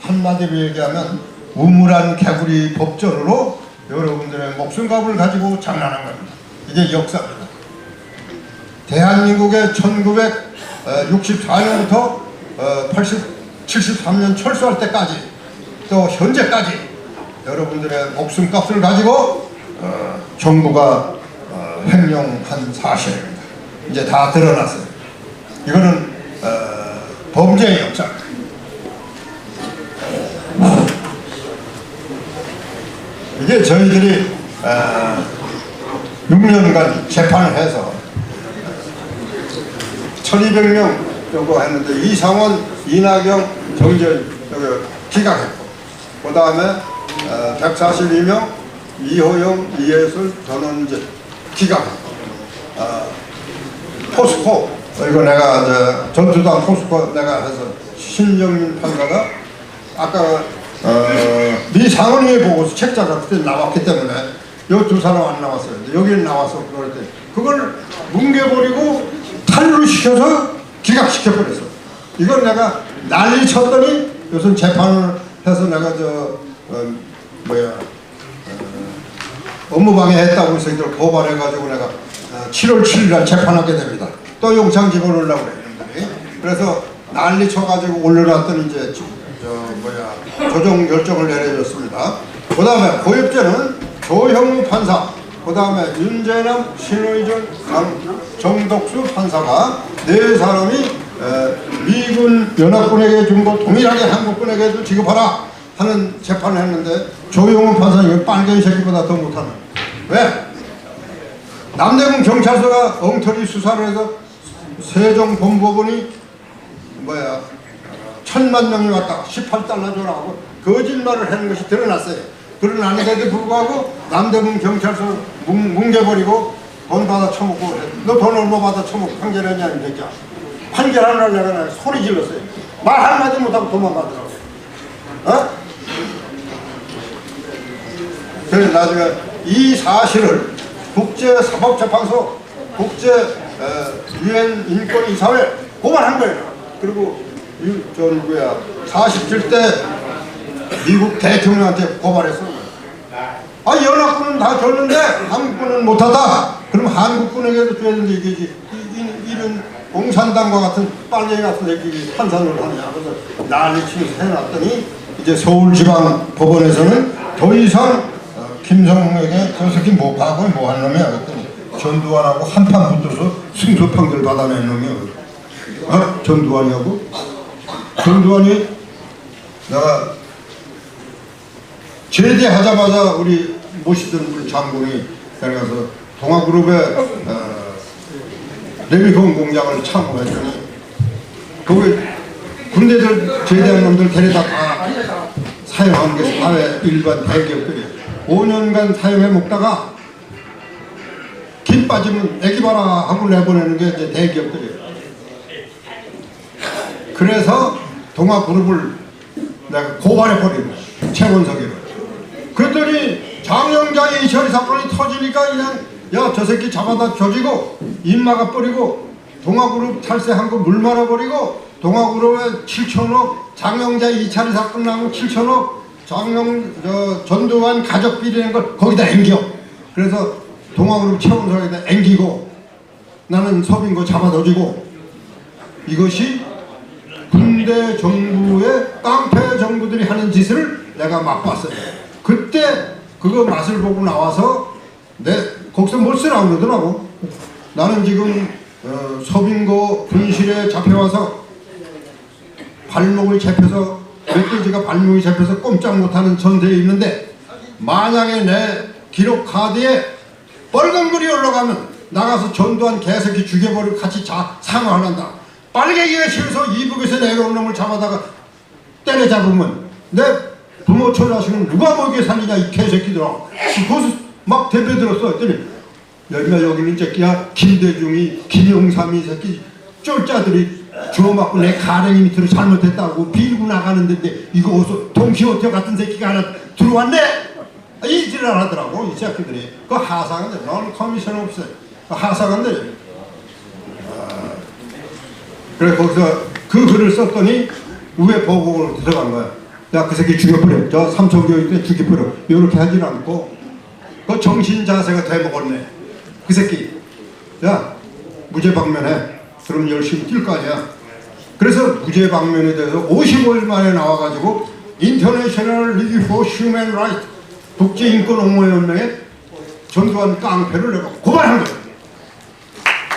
Speaker 3: 한마디로 얘기하면 우물안 개구리 법전으로 여러분들의 목숨값을 가지고 장난한 겁니다. 이게 역사입니다. 대한민국의 1964년부터 73년 철수할 때까지 또 현재까지 여러분들의 목숨값을 가지고 정부가 횡령한 사실입니다. 이제 다 드러났어요. 이거는 범죄의 역사. 이게 저희들이 6년간 재판을 해서 1,200명 정도 했는데 이상원, 이낙영, 정재현 기각했고, 그 다음에 142명 이호영, 이해술, 전원재 기각했고, 포스코 이거 내가 전투당 포스코 내가 해서 신정민 판사가 아까 미 상원위에 보고서 책자가 그때 나왔기 때문에 요 두 사람 안 나왔어요. 여기는 나와서 그럴 때 그걸 뭉개버리고 탈루를 시켜서 기각시켜버렸어. 이걸 내가 난리 쳤더니 요즘 재판을 해서 내가 업무방해 했다고 해서 이들 고발해가지고 내가 7월 7일날 재판하게 됩니다. 또 영장 집어넣으려고 그래요. 그래서 난리 쳐가지고 올려놨더니 이제 조정 결정을 내려줬습니다. 그 다음에 고입죄는 조형우 판사, 그 다음에 윤재남, 신의준, 정덕수 판사가 네 사람이 미군 연합군에게 준 거 동일하게 한국군에게도 지급하라 하는 재판을 했는데 조형우 판사는 빨갱이 새끼보다 더 못하는. 왜? 남대문 경찰서가 엉터리 수사를 해서 세종본법원이 1,000만 명이 왔다가 18달러 줘라고 거짓말을 하는 것이 드러났어요. 드러나는데도 불구하고 남대문 경찰서 뭉개버리고 돈 받아 처먹고 너 돈 얼마 받아 처먹고 판결했냐는 얘기야. 판결하는 날 내가 소리 질렀어요. 말 한마디 못하고 도망가더라고. 어? 그래서 나중에 이 사실을 국제사법재판소 유엔 인권이사회 고발한 거예요. 그리고 저 누구야 47대 미국 대통령한테 고발했어. 아 연합군은 다 줬는데 한국군은 못하다. 그럼 한국군에게도 줘야 되는데 이게 이런 공산당과 같은 빨갱이 같은 애들이 판단을 하느냐. 그래서 난리치면서 해놨더니 이제 서울지방법원에서는 더 이상 김성웅에게 저 새끼 뭐 과거에 뭐 한 놈이야 그랬더니 전두환하고 한판 붙어서 승소 판결 받아낸 놈이야. 어? 전두환이하고? 전두환이 내가 제대하자마자 우리 모시던 우리 장군이 내려가서 동아그룹의 레미콘 공장을 참고했더니 거기 군대들 제대한 놈들 데려다 다 사용한 게 사회 일반 대기업들이에요. 5년간 사용해 먹다가 김 빠지면 애기 봐라 하고 내보내는 게 이제 대기업들이에요. 그래서 동아그룹을 내가 고발해버린 거야. 최원석이를. 그랬더니 장영자 이철이 사건이 터지니까 그냥 야 저 새끼 잡아다 조지고 입 막아버리고 동아그룹 탈세한 거 물 말아버리고 동아그룹에 7천억 장영자 이철이 사건 나면 7천억 전두환 가족 비리는 걸 거기다 앵겨. 그래서 동아그룹 최원석에다 앵기고 나는 서빙고 잡아다주고 이것이 군대 정부의 깡패 정부들이 하는 짓을 내가 맛봤어요. 그때 그거 맛을 보고 나와서 거기서 뭘 쓰라고 그러더라고. 나는 지금 서빙고 분실에 잡혀와서 발목을 잡혀서 멧돼지가 발목이 잡혀서 꼼짝 못하는 전세에 있는데 만약에 내 기록 카드에 빨간 글이 올라가면 나가서 전두환 개새끼 죽여버리고 같이 상황한다. 빨갱이가 싫어서 이북에서 내려온 놈을 잡아다가 때려잡으면 내 부모 처자식은 누가 먹여 살리냐 이 개새끼들아. 그것을 막 대표들었어. 했더니 여기는 이 새끼야 김대중이 김영삼이 새끼 쫄자들이 주워맞고 내 가랭이 밑으로 잘못했다고 빌고 나가는데 이거 어서 동키호테 같은 새끼가 하나 들어왔네. 이 짓을 하더라고 이 새끼들이. 그 하사관들 넌 커미션 없어. 하사관들. 그래 거기서 그 글을 썼더니 우회 보고로 들어간 거야. 야 그 새끼 죽여버려. 저 삼천교육 때 죽여버려. 이렇게 하진 않고 그 정신자세가 돼먹었네. 그 새끼 야 무죄방면해. 그럼 열심히 뛸 거 아니야. 그래서 무죄방면에 대해서 55일 만에 나와가지고 인터내셔널 리그 포 휴먼 라이트 국제인권옹호연맹에 전두환 깡패를 내가 고발한 거야.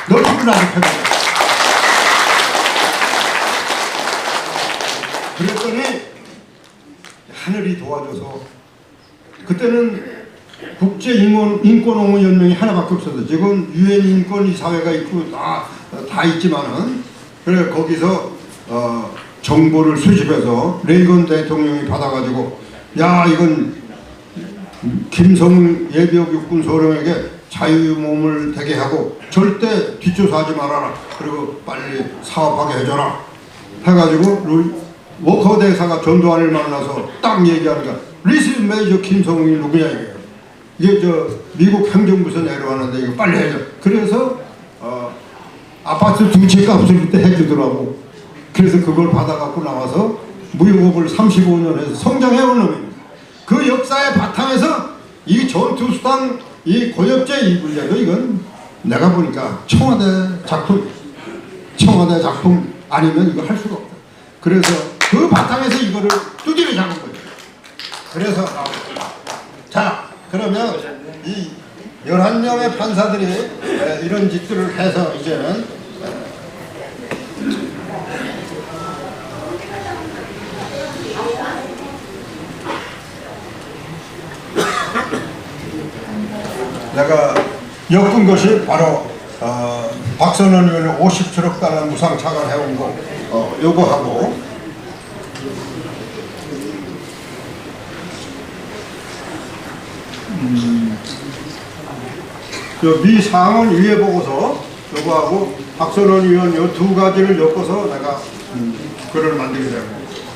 Speaker 3: 너 죽을 나도 패거든. 그랬더니 하늘이 도와줘서 그때는 국제인권옹호연맹이 하나밖에 없었어. 지금 유엔 인권이사회가 있고 다 있지만은 그래 거기서 정보를 수집해서 레이건 대통령이 받아가지고 야 이건 김성웅 예비역 육군 소령에게 자유몸을 되게 하고 절대 뒷조사하지 말아라. 그리고 빨리 사업하게 해줘라. 해가지고 워커 대사가 전두환을 만나서 딱 얘기하니까 리스 메이저 김성웅이 누구냐 이게. 이게 저 미국 행정부에서 내려왔는데 이거 빨리 해줘. 그래서 아파트 2채 값을 그때 해주더라고. 그래서 그걸 받아갖고 나와서 무역업을 35년 해서 성장해온 놈입니다. 그 역사의 바탕에서 이 전투수단 이 고엽제 이 분야도 이건 내가 보니까 청와대 작품 아니면 이거 할 수가 없다. 그래서 그 바탕에서 이거를 두드려 잡은 거예요. 그래서 자 그러면 이 11명의 판사들이 이런 짓들을 해서 이제는 내가 엮은 것이 바로 박선원 의원의 57억 달러 무상 차관해온 거 요거 하고 미 상원 위에 보고서 요거하고 박선원 의원 요 두 가지를 엮어서 내가 글을 만들게 되고,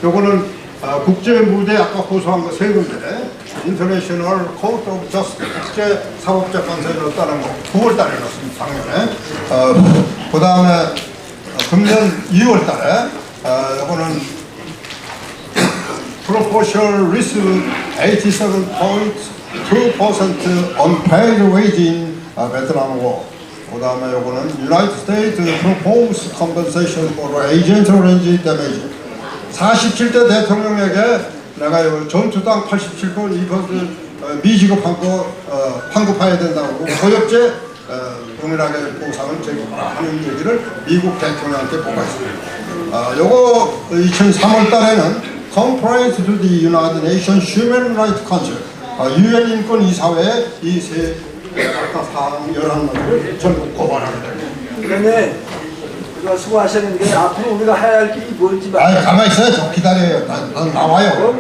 Speaker 3: 요거는 국제 무대 아까 호소한 거 세 군데 인터내셔널 코트 오브 저스티스 국제 사법재판소에 넣었다는 거 9월 달에 넣었습니다. 작년에. 그 다음에 금년 2월 달에 요거는 proportional risk 87.2% unpaid wage in Vietnam War. 그 다음에 요거는 United States proposed compensation for agent range damage. 47대 대통령에게 내가 요 전투당 87.2% 미지급한 거 환급해야 된다고 고엽제 동일하게 보상을 제공하라 하는 얘기를 미국 대통령한테 보고했습니다. 요거 2003월 달에는 Compliance to the United Nations Human Rights Council UN 인권 이사회에 이 세 아까 사항 11가지를 전부 고발하게 됩니다.
Speaker 4: 그러면 우리가 수고하셨는데 앞으로 우리가 해야 할 일이 뭔지
Speaker 3: 가만히 있어요. 좀 기다려요. 난 나와요.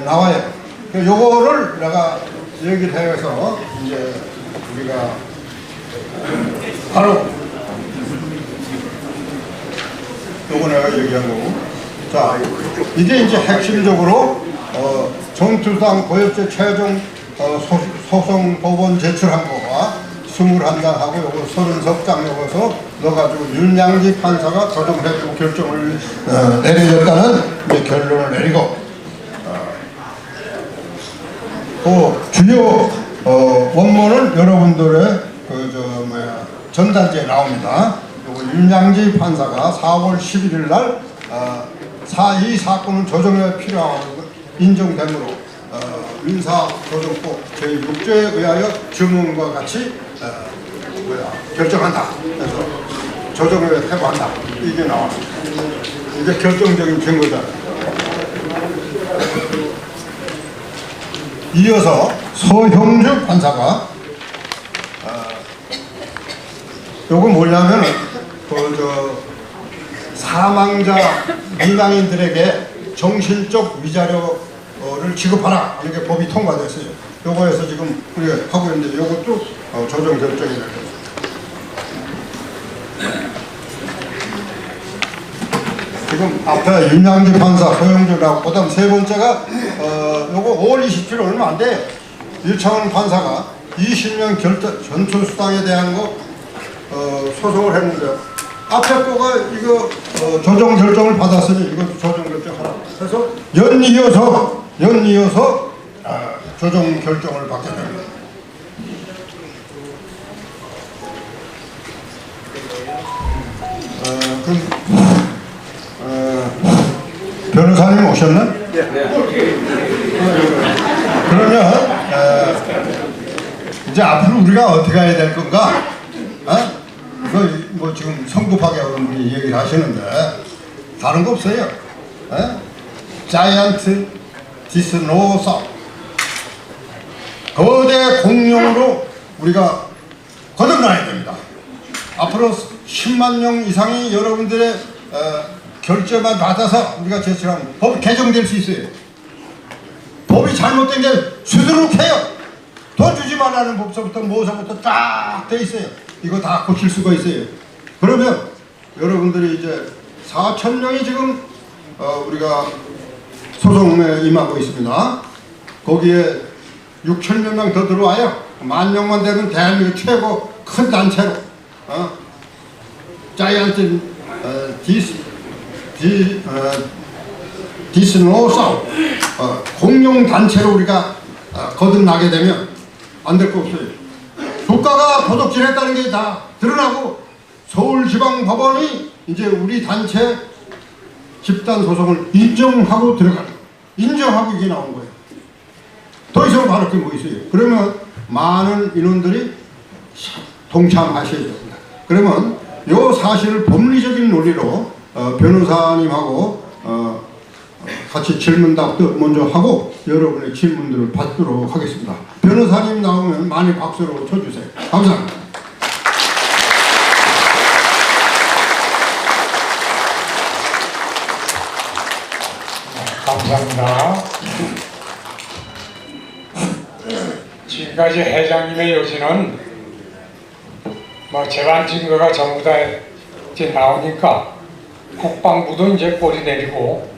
Speaker 3: 나와요. 요거를 내가 얘기를 해서 이제 우리가 바로 요거 내가 얘기한 거고. 자, 이게 이제 핵심적으로 전투당 고엽제 최종 소송 법원 제출한 거가 21장하고 요거 30석 요거서 넣어가지고 윤양지 판사가 조정해주고 결정을 내려줬다는 이제 결론을 내리고, 그 주요 원문은 여러분들의 전단지에 나옵니다. 요거 윤양지 판사가 4월 11일 날 이 사건은 조정에 필요하고 인정되므로 민사조정법 제6조에 의하여 주문과 같이 결정한다. 그래서 조정에 해부한다. 이게 나왔습니다. 이게 결정적인 증거다. 이어서 서형주 판사가 요거 뭐냐면 사망자 민간인들에게 정신적 위자료를 지급하라 하는 게 법이 통과됐어요. 요거에서 지금 우리가 하고 있는데 요것도 조정 결정이 될 거죠. 지금 앞에 윤양지 판사, 서영주라고, 그 다음 세 번째가 요거 5월 27일 얼마 안 돼. 유창원 판사가 20년 전투수당에 대한 거 소송을 했는데 앞에 거가 이거 조정 결정을 받았으니 이것도 조정 결정하라. 그래서 연이어서 조정 결정을 받게 됩니다. 그럼 변호사님 오셨나? 그러면 이제 앞으로 우리가 어떻게 해야 될 건가? 뭐 지금 성급하게 분이 얘기를 하시는데 다른 거 없어요. 자이언트 디스노사 거대 공룡으로 우리가 거듭나야 됩니다. 앞으로 10만 명 이상이 여러분들의 결제만 받아서 우리가 제출하면 법이 개정될 수 있어요. 법이 잘못된 게 수두룩해요. 돈 주지 말라는 법서부터 뭐서부터 쫙 돼 있어요. 이거 다 고칠 수가 있어요. 그러면 여러분들이 이제 4,000명이 지금 우리가 소송에 임하고 있습니다. 거기에 6,000여 명 더 들어와요. 10,000명만 되면 대한민국 최고 큰 단체로 자이언트 디스노사우 공룡 단체로 우리가 거듭나게 되면 안 될 거 없어요. 국가가 도둑질했다는 게 다 드러나고 서울지방법원이 이제 우리 단체 집단 소송을 인정하고 들어가는, 인정하고 이게 나온 거예요. 더 이상 바랄 게 뭐 있어요. 그러면 많은 인원들이 동참하셔야 됩니다. 그러면 요 사실을 법리적인 논리로 변호사님하고 같이 질문답도 먼저 하고 여러분의 질문들을 받도록 하겠습니다. 변호사님 나오면 많이 박수로 쳐주세요. 감사합니다.
Speaker 1: 감사합니다. 지금까지 회장님의 요지는 뭐 재반 증거가 전부 다 이제 나오니까 국방부도 이제 꼬리 내리고,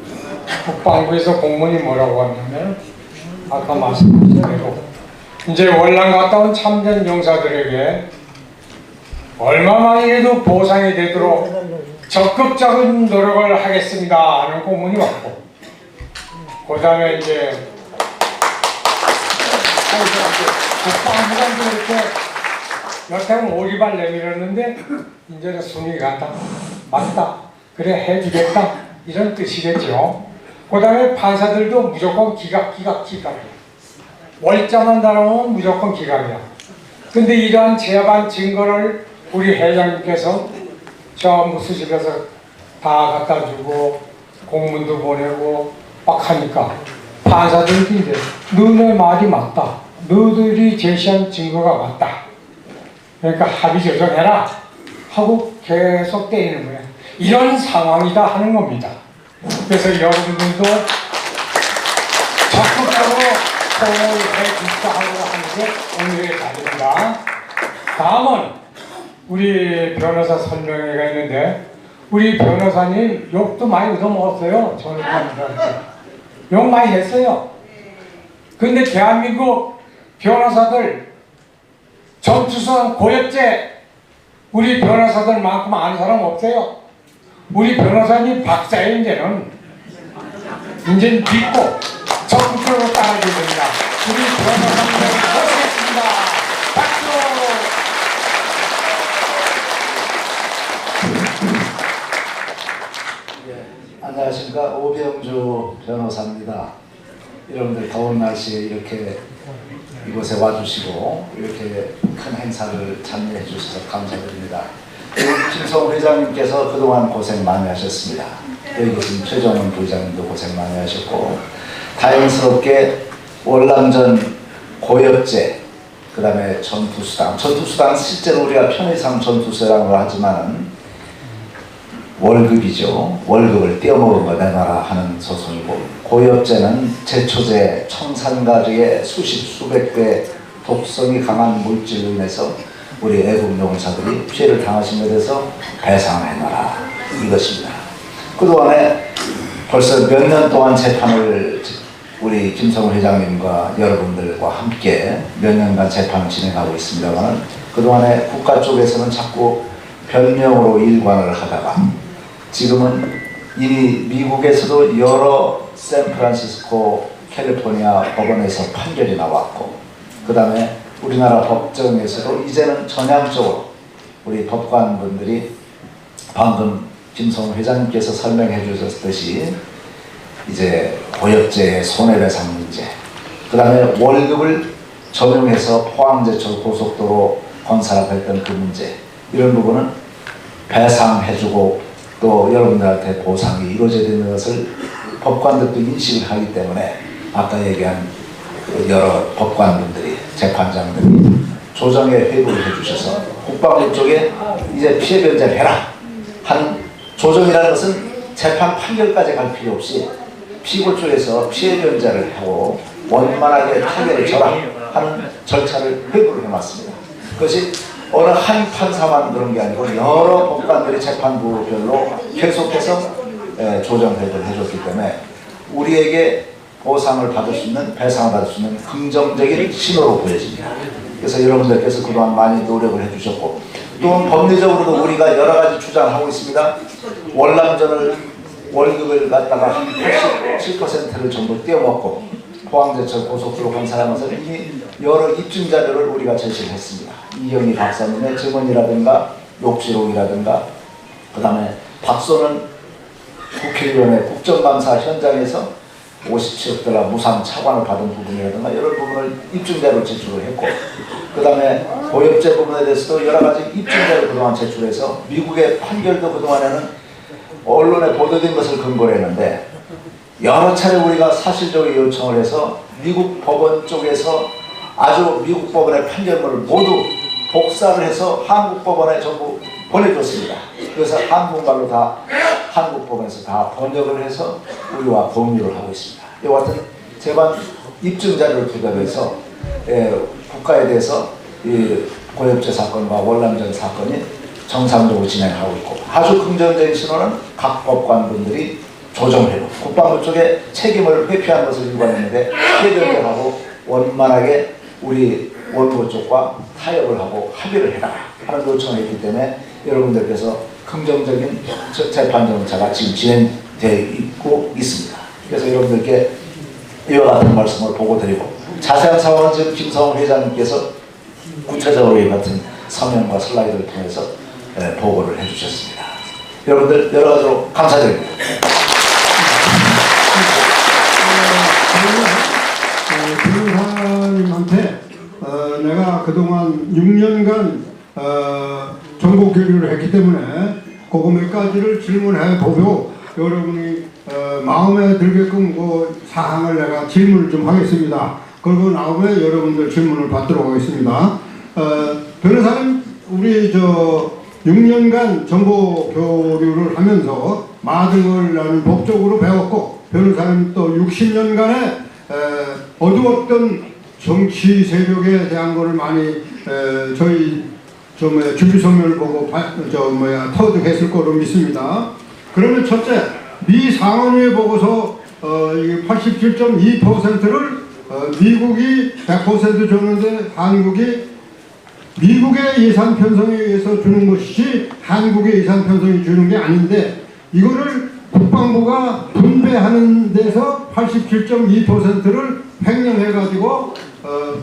Speaker 1: 국방부에서 공문이 뭐라고 하냐면 아까 말씀드린 대로 이제 월남 갔다 온 참전 용사들에게 얼마만이라도 보상이 되도록 적극적인 노력을 하겠습니다 하는 공문이 왔고, 그 다음에 이제 국방부가 이렇게 여태는 오리발 내밀었는데 이제는 순위 간다, 맞다, 그래 해주겠다, 이런 뜻이겠죠. 그 다음에 판사들도 무조건 기각. 월자만 달아오면 무조건 기각이야. 근데 이러한 재반 증거를 우리 회장님께서 저 무수집에서 다 갖다 주고 공문도 보내고 막 하니까 판사들도 이제 너네 말이 맞다, 너들이 제시한 증거가 맞다, 그러니까 합의 조정해라 하고 계속 때리는 거야. 이런 상황이다 하는 겁니다. 그래서 여러분들도 적극적으로 호응을 해주시다 하는 게 오늘의 자리입니다. 다음은 우리 변호사 설명회가 있는데, 우리 변호사님 욕도 많이 얻어먹었어요. 저는 욕 많이 했어요. 근데 대한민국 변호사들 전투선 고엽제 우리 변호사들만큼 아는 사람 없어요. 우리 변호사님 박사의 이제는 믿고 적극적으로 따라줘야 됩니다. 우리 변호사님들 고생했습니다. 박수!
Speaker 5: 안녕하십니까. 오병주 변호사입니다. 여러분들 더운 날씨에 이렇게 이곳에 와주시고 이렇게 큰 행사를 참여해 주셔서 감사드립니다. 김성우 회장님께서 그동안 고생 많이 하셨습니다. 여기 계신 최정훈 부회장님도 고생 많이 하셨고, 다행스럽게 월남전 고엽제, 그 다음에 전투수당 실제로 우리가 편의상 전투수당으로 하지만은 월급이죠. 월급을 떼어먹은 거 내놔라 하는 소송이고, 고엽제는 제초제 청산가리의 수백 배 독성이 강한 물질로 인해서 우리 애국 용사들이 피해를 당하신 것에 대해서 배상을 해놔라 이것입니다. 그동안에 벌써 몇 년 동안 재판을 우리 김성우 회장님과 여러분들과 함께 몇 년간 재판을 진행하고 있습니다만, 그동안에 국가 쪽에서는 자꾸 변명으로 일관을 하다가 지금은 이미 미국에서도 여러 샌프란시스코, 캘리포니아 법원에서 판결이 나왔고, 그 다음에 우리나라 법정에서도 이제는 전향적으로 우리 법관분들이 방금 김성우 회장님께서 설명해 주셨듯이 이제 고엽제의 손해배상 문제, 그 다음에 월급을 전용해서 포항제철 고속도로 건설했던 그 문제, 이런 부분은 배상해주고 또 여러분들한테 보상이 이루어져야 되는 것을 법관들도 인식을 하기 때문에 아까 얘기한 여러 법관분들이, 재판장들이 조정에 회부를 해주셔서 국방부 쪽에 이제 피해 변제를 해라 하는, 조정이라는 것은 재판 판결까지 갈 필요 없이 피고 쪽에서 피해 변제를 하고 원만하게 판결을 줘라 하는 절차를 회부를 해놨습니다. 그것이 어느 한 판사만 그런 게 아니고 여러 법관들이 재판부별로 계속해서 조정 회부를 해줬기 때문에 우리에게 보상을 받을 수 있는, 배상을 받을 수 있는 긍정적인 신호로 보여집니다. 그래서 여러분들께서 그동안 많이 노력을 해주셨고, 또 법리적으로도 우리가 여러 가지 주장을 하고 있습니다. 월남전을 월급을 갖다가 한 87%를 전부 떼어먹고 포항제철 고속도로 건설하면서 이미 여러 입증 자료를 우리가 제시를 했습니다. 이경희 박사님의 증언이라든가 녹취록이라든가, 그 다음에 박소는 국회의원회 국정감사 현장에서 57억 달러 무상 차관을 받은 부분이라든가 여러 부분을 입증자료로 제출을 했고, 그 다음에 고엽제 부분에 대해서도 여러 가지 입증자료를 그동안 제출해서 미국의 판결도 그동안에는 언론에 보도된 것을 근거로 했는데, 여러 차례 우리가 사실적으로 요청을 해서 미국 법원 쪽에서 아주 미국 법원의 판결문을 모두 복사를 해서 한국 법원에 전부 보내줬습니다. 그래서 한국말로 다 한국 법원에서 다 번역을 해서 우리와 공유를 하고 있습니다. 이와 같은 재반 입증 자료를 토대로 해서 국가에 대해서 고엽제 사건과 월남전 사건이 정상적으로 진행하고 있고, 아주 긍정적인 신호는 각 법관분들이 조정회로 국방부 쪽에 책임을 회피한 것을 일관했는데 해결하고 원만하게 우리 원고 쪽과 타협을 하고 합의를 해라 하는 요청을 했기 때문에 여러분들께서 긍정적인 재판 절차가 지금 진행되어 있고 있습니다. 그래서 여러분들께 이와 같은 말씀을 보고드리고, 자세한 상황은 지금 김성훈 회장님께서 구체적으로 이 같은 서면과 슬라이드를 통해서 보고를 해주셨습니다. 여러분들 여러 가지로 감사드립니다.
Speaker 3: 변호사님한테 내가 그동안 6년간 정보 교류를 했기 때문에 그거 몇 가지를 질문해 보고 여러분이 마음에 들게끔 그 사항을 내가 질문을 좀 하겠습니다. 그리고 나오면 여러분들 질문을 받도록 하겠습니다. 변호사님, 우리 6년간 정보 교류를 하면서 많은 걸 나는 법적으로 배웠고, 변호사님 또 60년간의 어두웠던 정치 세력에 대한 거를 많이 저희 준비서면을 보고 터득했을 거로 믿습니다. 그러면 첫째, 미 상원의회 보고서 87.2%를 미국이 100% 줬는데 한국이 미국의 예산 편성에 의해서 주는 것이지 한국의 예산 편성이 주는 게 아닌데, 이거를 국방부가 분배하는 데서 87.2%를 횡령해가지고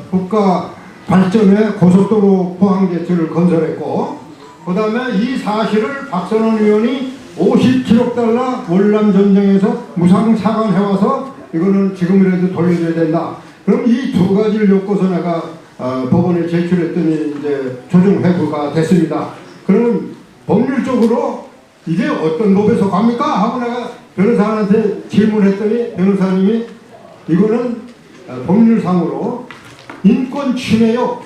Speaker 3: 국가 발전에 고속도로 포항제철을 건설했고, 그 다음에 이 사실을 박선원 의원이 57억 달러 월남 전쟁에서 무상 차관해와서 이거는 지금이라도 돌려줘야 된다. 그럼 이 두 가지를 엮어서 내가 법원에 제출했더니 이제 조정 회부가 됐습니다. 그러면 법률적으로 이게 어떤 법에 속합니까? 하고 내가 변호사한테 질문했더니 변호사님이 이거는 법률상으로 인권 침해요,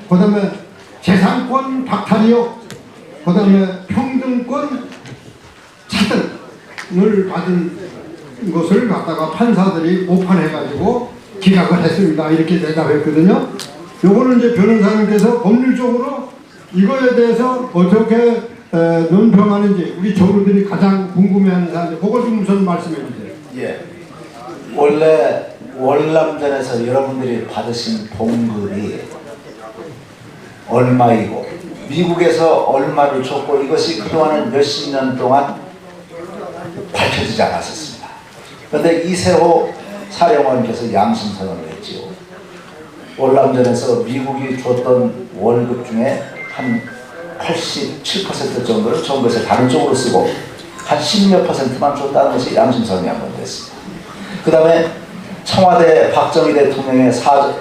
Speaker 3: 그 다음에 재산권 박탈이요, 그 다음에 평등권 차등을 받은 것을 갖다가 판사들이 오판해가지고 기각을 했습니다. 이렇게 대답했거든요. 요거는 이제 변호사님께서 법률적으로 이거에 대해서 어떻게 논평하는지 우리 조루들이 가장 궁금해하는 사안인데 그걸 좀 우선 말씀해 주세요.
Speaker 5: 예. 원래 월남전에서 여러분들이 받으신 봉급이 얼마이고 미국에서 얼마를 줬고 이것이 그동안은 몇십 년 동안 밝혀지지 않았었습니다. 그런데 이세호 사령관께서 양심선언을 했지요. 월남전에서 미국이 줬던 월급 중에 한 87% 정도를 정부에서 다른 쪽으로 쓰고 한 10몇 %만 줬다는 것이 양심선언이 한번 됐습니다. 그 다음에 청와대 박정희 대통령의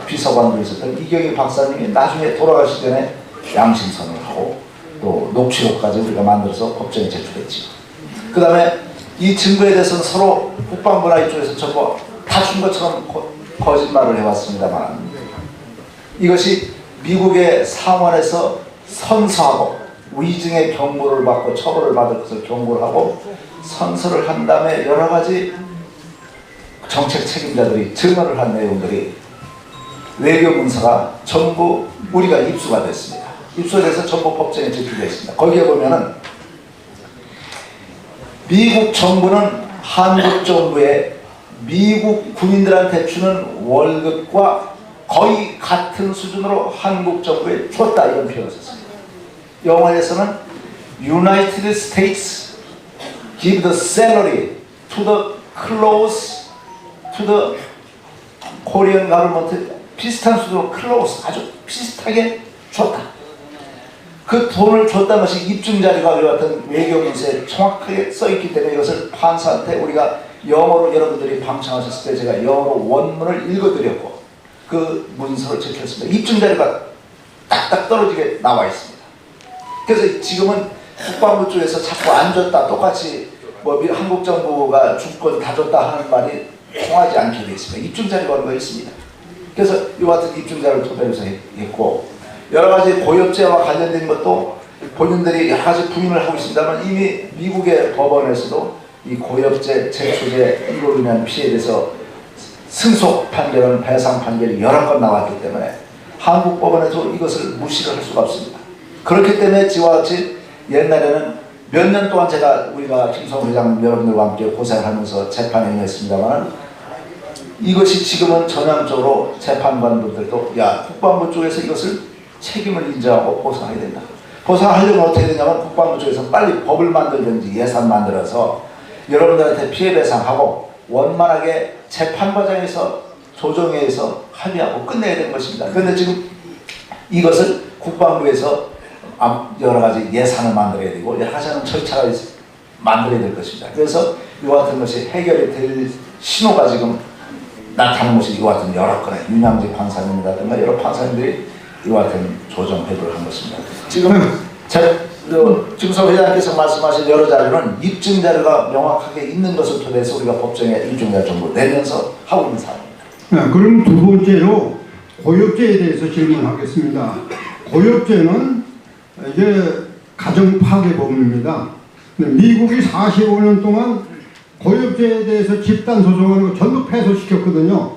Speaker 5: 비서관으로 있었던 이경희 박사님이 나중에 돌아가시기 전에 양심선언을 하고 또 녹취록까지 우리가 만들어서 법정에 제출했지요. 그 다음에 이 증거에 대해서는 서로 국방부나 이쪽에서 전부 다 준 것처럼 거짓말을 해왔습니다만, 이것이 미국의 상원에서 선서하고 위증의 경고를 받고 처벌을 받을 것을 경고를 하고 선서를 한 다음에 여러 가지 정책 책임자들이 증언을 한 내용들이 외교 문서가 전부 우리가 입수가 됐습니다. 입수돼서 전부 법정에 제출됐습니다. 거기에 보면은 미국 정부는 한국 정부에 미국 군인들한테 주는 월급과 거의 같은 수준으로 한국 정부에 줬다, 이런 표현을 썼습니다. 영어에서는 United States give the salary to the close to the Korean government, 비슷한 수준으로 close, 아주 비슷하게 줬다. 그 돈을 줬다는 것이 입증자료가 우리 같은 외교문서에 정확하게 써있기 때문에 이것을 판사한테 우리가 영어로 여러분들이 방청하셨을 때 제가 영어로 원문을 읽어드렸고 그 문서를 제출했습니다. 입증자료가 딱딱 떨어지게 나와 있습니다. 그래서 지금은 국방부 쪽에서 자꾸 안 줬다, 똑같이 뭐 한국 정부가 줄 건 다 줬다 하는 말이 통하지 않게 되어 있습니다. 입증자료가 있습니다. 그래서 이 같은 입증자료를 토대로 해서 했고, 여러 가지 고엽제와 관련된 것도 본인들이 여러 가지 부인을 하고 있습니다만 이미 미국의 법원에서도 이 고엽제, 제초제 이로 인한 피해에 대해서 승소 판결은 배상 판결이 여러 건 나왔기 때문에 한국 법원에서 이것을 무시를 할 수가 없습니다. 그렇기 때문에 지와 같이 옛날에는 몇 년 동안 우리가 김성호 회장 여러분들과 함께 고생하면서 재판에 임했습니다만, 이것이 지금은 전향적으로 재판관분들도 국방부 쪽에서 이것을 책임을 인정하고 보상해야 된다. 보상하려면 어떻게 되냐면 국방부 쪽에서 빨리 법을 만들든지 예산 만들어서 여러분들한테 피해배상하고 원만하게 재판 과정에서 조정회에서 합의하고 끝내야 되는 것입니다. 그런데 지금 이것을 국방부에서 여러 가지 예산을 만들어야 되고 여러 가지 하는 절차가 만들어야 될 것입니다. 그래서 이와 같은 것이 해결이 될 신호가 지금 나타나는 것이 이와 같은 여러 건의 윤양지 판사님이라든가 여러 판사님들이 이와 같은 조정 회부를 한 것입니다. 지금 김성호 회장께서 말씀하신 여러 자료는 입증 자료가 명확하게 있는 것을 토대해서 우리가 법정에 입증 자료 정보 내면서 하고 있는 상황입니다.
Speaker 3: 네, 그럼 두 번째로 고엽죄에 대해서 질문하겠습니다. 고엽죄는 이게 가정 파괴범입니다. 미국이 45년 동안 고엽죄에 대해서 집단 소송하는 거 전부 패소시켰거든요.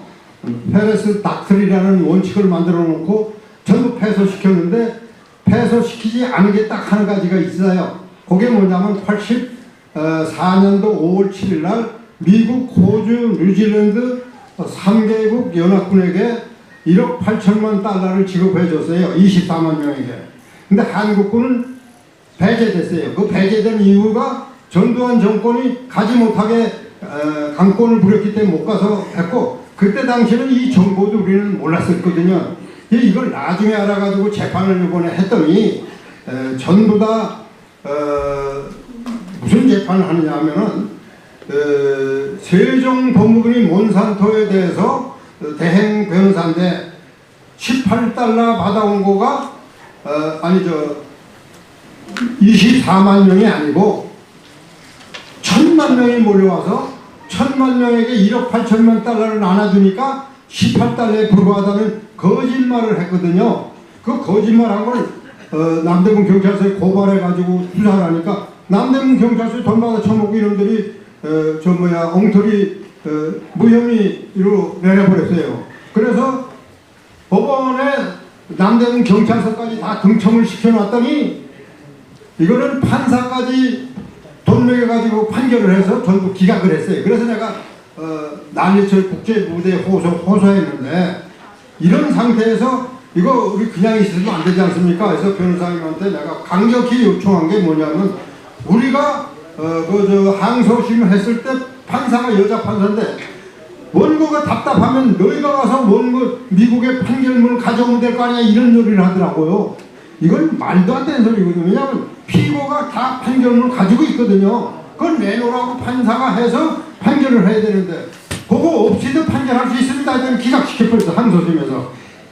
Speaker 3: 페레스 닥트리라는 원칙을 만들어 놓고 전부 패소시켰는데, 패소시키지 않은 게 딱 한 가지가 있어요. 그게 뭐냐면 84년도 5월 7일 날 미국, 호주, 뉴질랜드 3개국 연합군에게 1억 8천만 달러를 지급해 줬어요. 24만 명에게. 근데 한국군은 배제됐어요. 그 배제된 이유가 전두환 정권이 가지 못하게 강권을 부렸기 때문에 못 가서 했고, 그때 당시에는 이 정보도 우리는 몰랐었거든요. 이걸 나중에 알아가지고 재판을 이번에 했더니 전부 다 무슨 재판을 하느냐 하면은 세종 법무부이 몬산토에 대해서 대행 변호사인데 18달러 받아온 거가 24만 명이 아니고 1000만 명이 몰려와서 1000만 명에게 1억 8천만 달러를 나눠주니까 18달러에 불과하다는 거짓말을 했거든요. 그 거짓말한 걸 남대문 경찰서에 고발해가지고 수사를 하니까 남대문 경찰서에 돈 받아 처먹고 이놈들이 엉터리 무혐의로 내려버렸어요. 그래서 법원에 남대문 경찰서까지 다 등청을 시켜놨더니 이거는 판사까지 돈 매겨가지고 판결을 해서 전부 기각을 했어요. 그래서 내가 난리철 국제무대에 호소했는데, 이런 상태에서 이거 우리 그냥 있으면 안 되지 않습니까? 그래서 변호사님한테 내가 강력히 요청한 게 뭐냐면, 우리가 항소심을 했을 때 판사가 여자 판사인데 원고가 답답하면 너희가 가서 원고 미국의 판결문을 가져오면 될 거 아니야, 이런 소리를 하더라고요. 이건 말도 안 되는 소리거든요. 왜냐하면 피고가 다 판결문을 가지고 있거든요. 그걸 내놓으라고 판사가 해서 판결을 해야 되는데, 그거 없이도 판결할 수 있습니다. 이런 기각시켜버렸어, 항소심에서.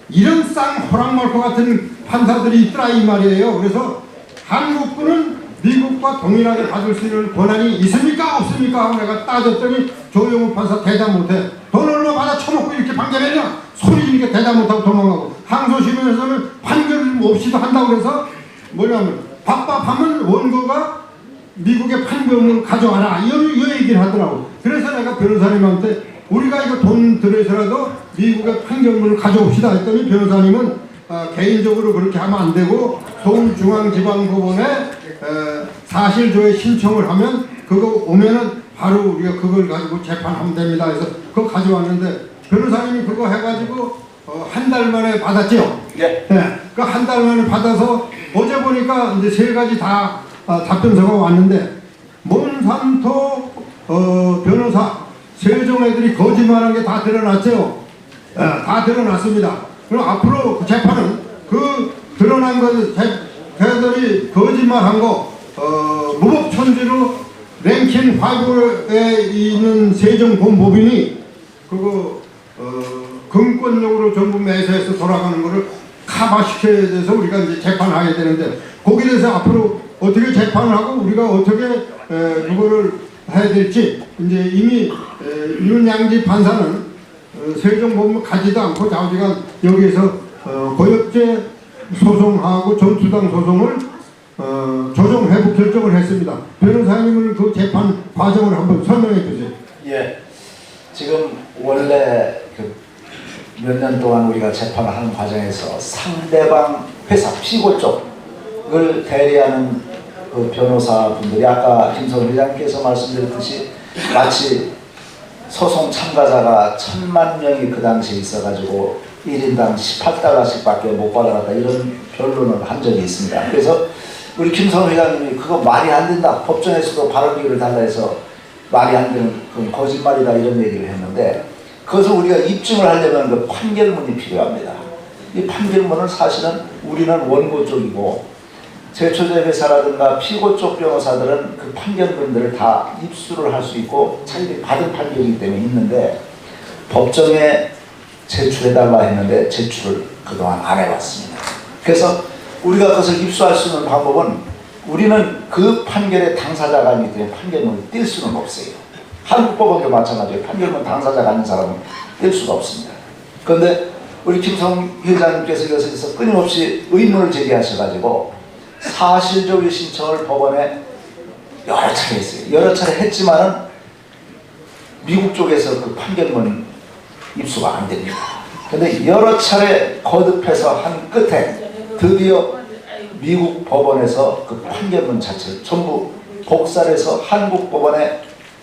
Speaker 3: 이런 쌍호랑말 것 같은 판사들이 있더라 이 말이에요. 그래서 한국군은 미국과 동일하게 받을 수 있는 권한이 있습니까 없습니까 하고 내가 따졌더니 조영우 판사 대답 못해. 돈 얼마 받아 처먹고 이렇게 판결했냐 소리 지르게 대답 못하고 도망가고, 항소심에서는 판결 없이도 한다고 그래서 뭐냐면 답답하면 원고가 미국의 판결문을 가져와라 이 얘기를 하더라고. 그래서 내가 변호사님한테 우리가 이거 돈 들여서라도 미국의 판결문을 가져옵시다 했더니 변호사님은 개인적으로 그렇게 하면 안 되고 서울중앙지방법원에 사실조회 신청을 하면 그거 오면은 바로 우리가 그걸 가지고 재판하면 됩니다. 그래서 그거 가져왔는데 변호사님이 그거 해가지고 한 달 만에 받았죠.
Speaker 5: 예.
Speaker 3: 네. 그 한 달 만에 받아서 어제 보니까 이제 세 가지 다 답변서가 왔는데, 몬산토 변호사 세종 애들이 거짓말한 게 다 드러났죠. 다 드러났습니다. 그럼 앞으로 그 재판은 그 드러난 것 걔들이 거짓말한 거 무법천지로 랭킹 5에 있는 세종 본법인이 그거 금권력으로 전부 매수해서 돌아가는 거를 커버시켜야 돼서 우리가 이제 재판하게 되는데, 거기에 대해서 앞으로 어떻게 재판을 하고 우리가 어떻게 그거를 해야 될지 이제 이미 윤양지 판사는 세종법무 가지도 않고 좌우지간 여기에서 고엽죄 소송하고 전투당 소송을 조정 회부 결정을 했습니다. 변호사님은 그 재판 과정을 한번 설명해 주세요.
Speaker 5: 예, 지금 원래 그 몇 년 동안 우리가 재판을 하는 과정에서 상대방 회사 피고 쪽을 대리하는 그 변호사분들이 아까 김성훈 회장께서 말씀드렸듯이 마치 소송 참가자가 1000만 명이 그 당시에 있어가지고 1인당 18달러씩밖에 못 받아갔다 이런 변론을 한 적이 있습니다. 그래서 우리 김성훈 회장님이 그거 말이 안 된다. 법정에서도 발언기를 달라 해서 말이 안 되는 그건 거짓말이다 이런 얘기를 했는데 그것을 우리가 입증을 하려면 그 판결문이 필요합니다. 이 판결문은 사실은 우리는 원고 쪽이고 제초제 회사라든가 피고 쪽 변호사들은 그 판결문들을 다 입수를 할 수 있고 자기들이 받은 판결이기 때문에 있는데 법정에 제출해달라 했는데 제출을 그동안 안 해왔습니다. 그래서 우리가 그것을 입수할 수 있는 방법은 우리는 그 판결의 당사자가 아니기 때문에 판결문을 뗄 수는 없어요. 한국법원도 마찬가지예요. 판결문 당사자가 아닌 사람은 뗄 수가 없습니다. 그런데 우리 김성 회장님께서 이것에서 끊임없이 의문을 제기하셔가지고 사실조회 신청을 법원에 여러 차례 했어요. 여러 차례 했지만은 미국 쪽에서 그 판결문 입수가 안 됩니다. 근데 여러 차례 거듭해서 한 끝에 드디어 미국 법원에서 그 판결문 자체를 전부 복사를 해서 한국 법원에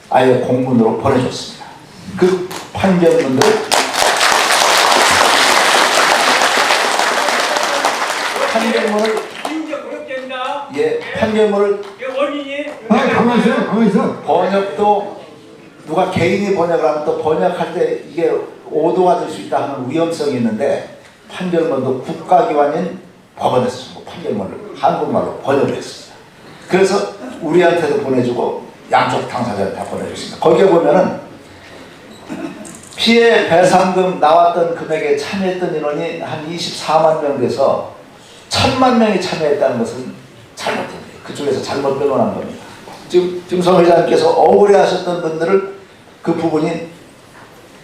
Speaker 5: 아예 공문으로 보내줬습니다. 그 판결문들 판결문을
Speaker 3: 가만히 있어, 가만히 있어.
Speaker 5: 번역도 누가 개인이 번역을 하면 또 번역할 때 이게 오도가 될 수 있다 하는 위험성이 있는데 판결문도 국가기관인 법원에서 전부 판결문을 한국말로 번역을 했습니다. 그래서 우리한테도 보내주고 양쪽 당사자한테 다 보내줬습니다. 거기에 보면은 피해 배상금 나왔던 금액에 참여했던 인원이 한 24만 명 돼서 1000만 명이 참여했다는 것은 잘못됩니다. 그쪽에서 잘못 변론한 겁니다. 지금 김성 회장님께서 억울해하셨던 분들을 그 부분이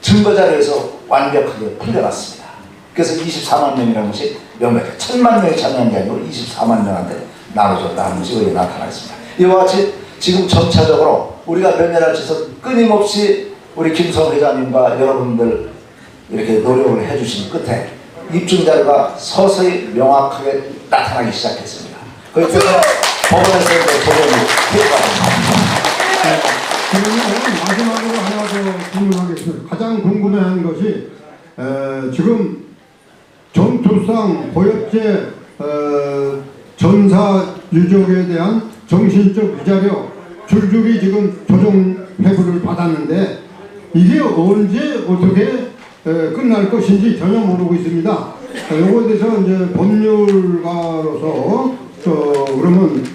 Speaker 5: 증거자료에서 완벽하게 풀려났습니다. 그래서 24만 명이라는 것이 명백해 1000만 명이 참여한 게 아니고 24만 명한테 나눠줬다는 것이 여기 나타나 있습니다. 이와 같이 지금 점차적으로 우리가 몇 년을 지서 끊임없이 우리 김성 회장님과 여러분들 이렇게 노력을 해주신 끝에 입증자료가 서서히 명확하게 나타나기 시작했습니다. 그래서 법원에서 도전이 필요합니다.
Speaker 3: 그러면 마지막으로 하나 더 질문하겠습니다. 가장 궁금해하는 것이 지금 전투상 고엽제 전사 유족에 대한 정신적 위자료 줄줄이 지금 조정 회부를 받았는데 이게 언제 어떻게 끝날 것인지 전혀 모르고 있습니다. 이거에 대해서 이제 법률가로서 그러면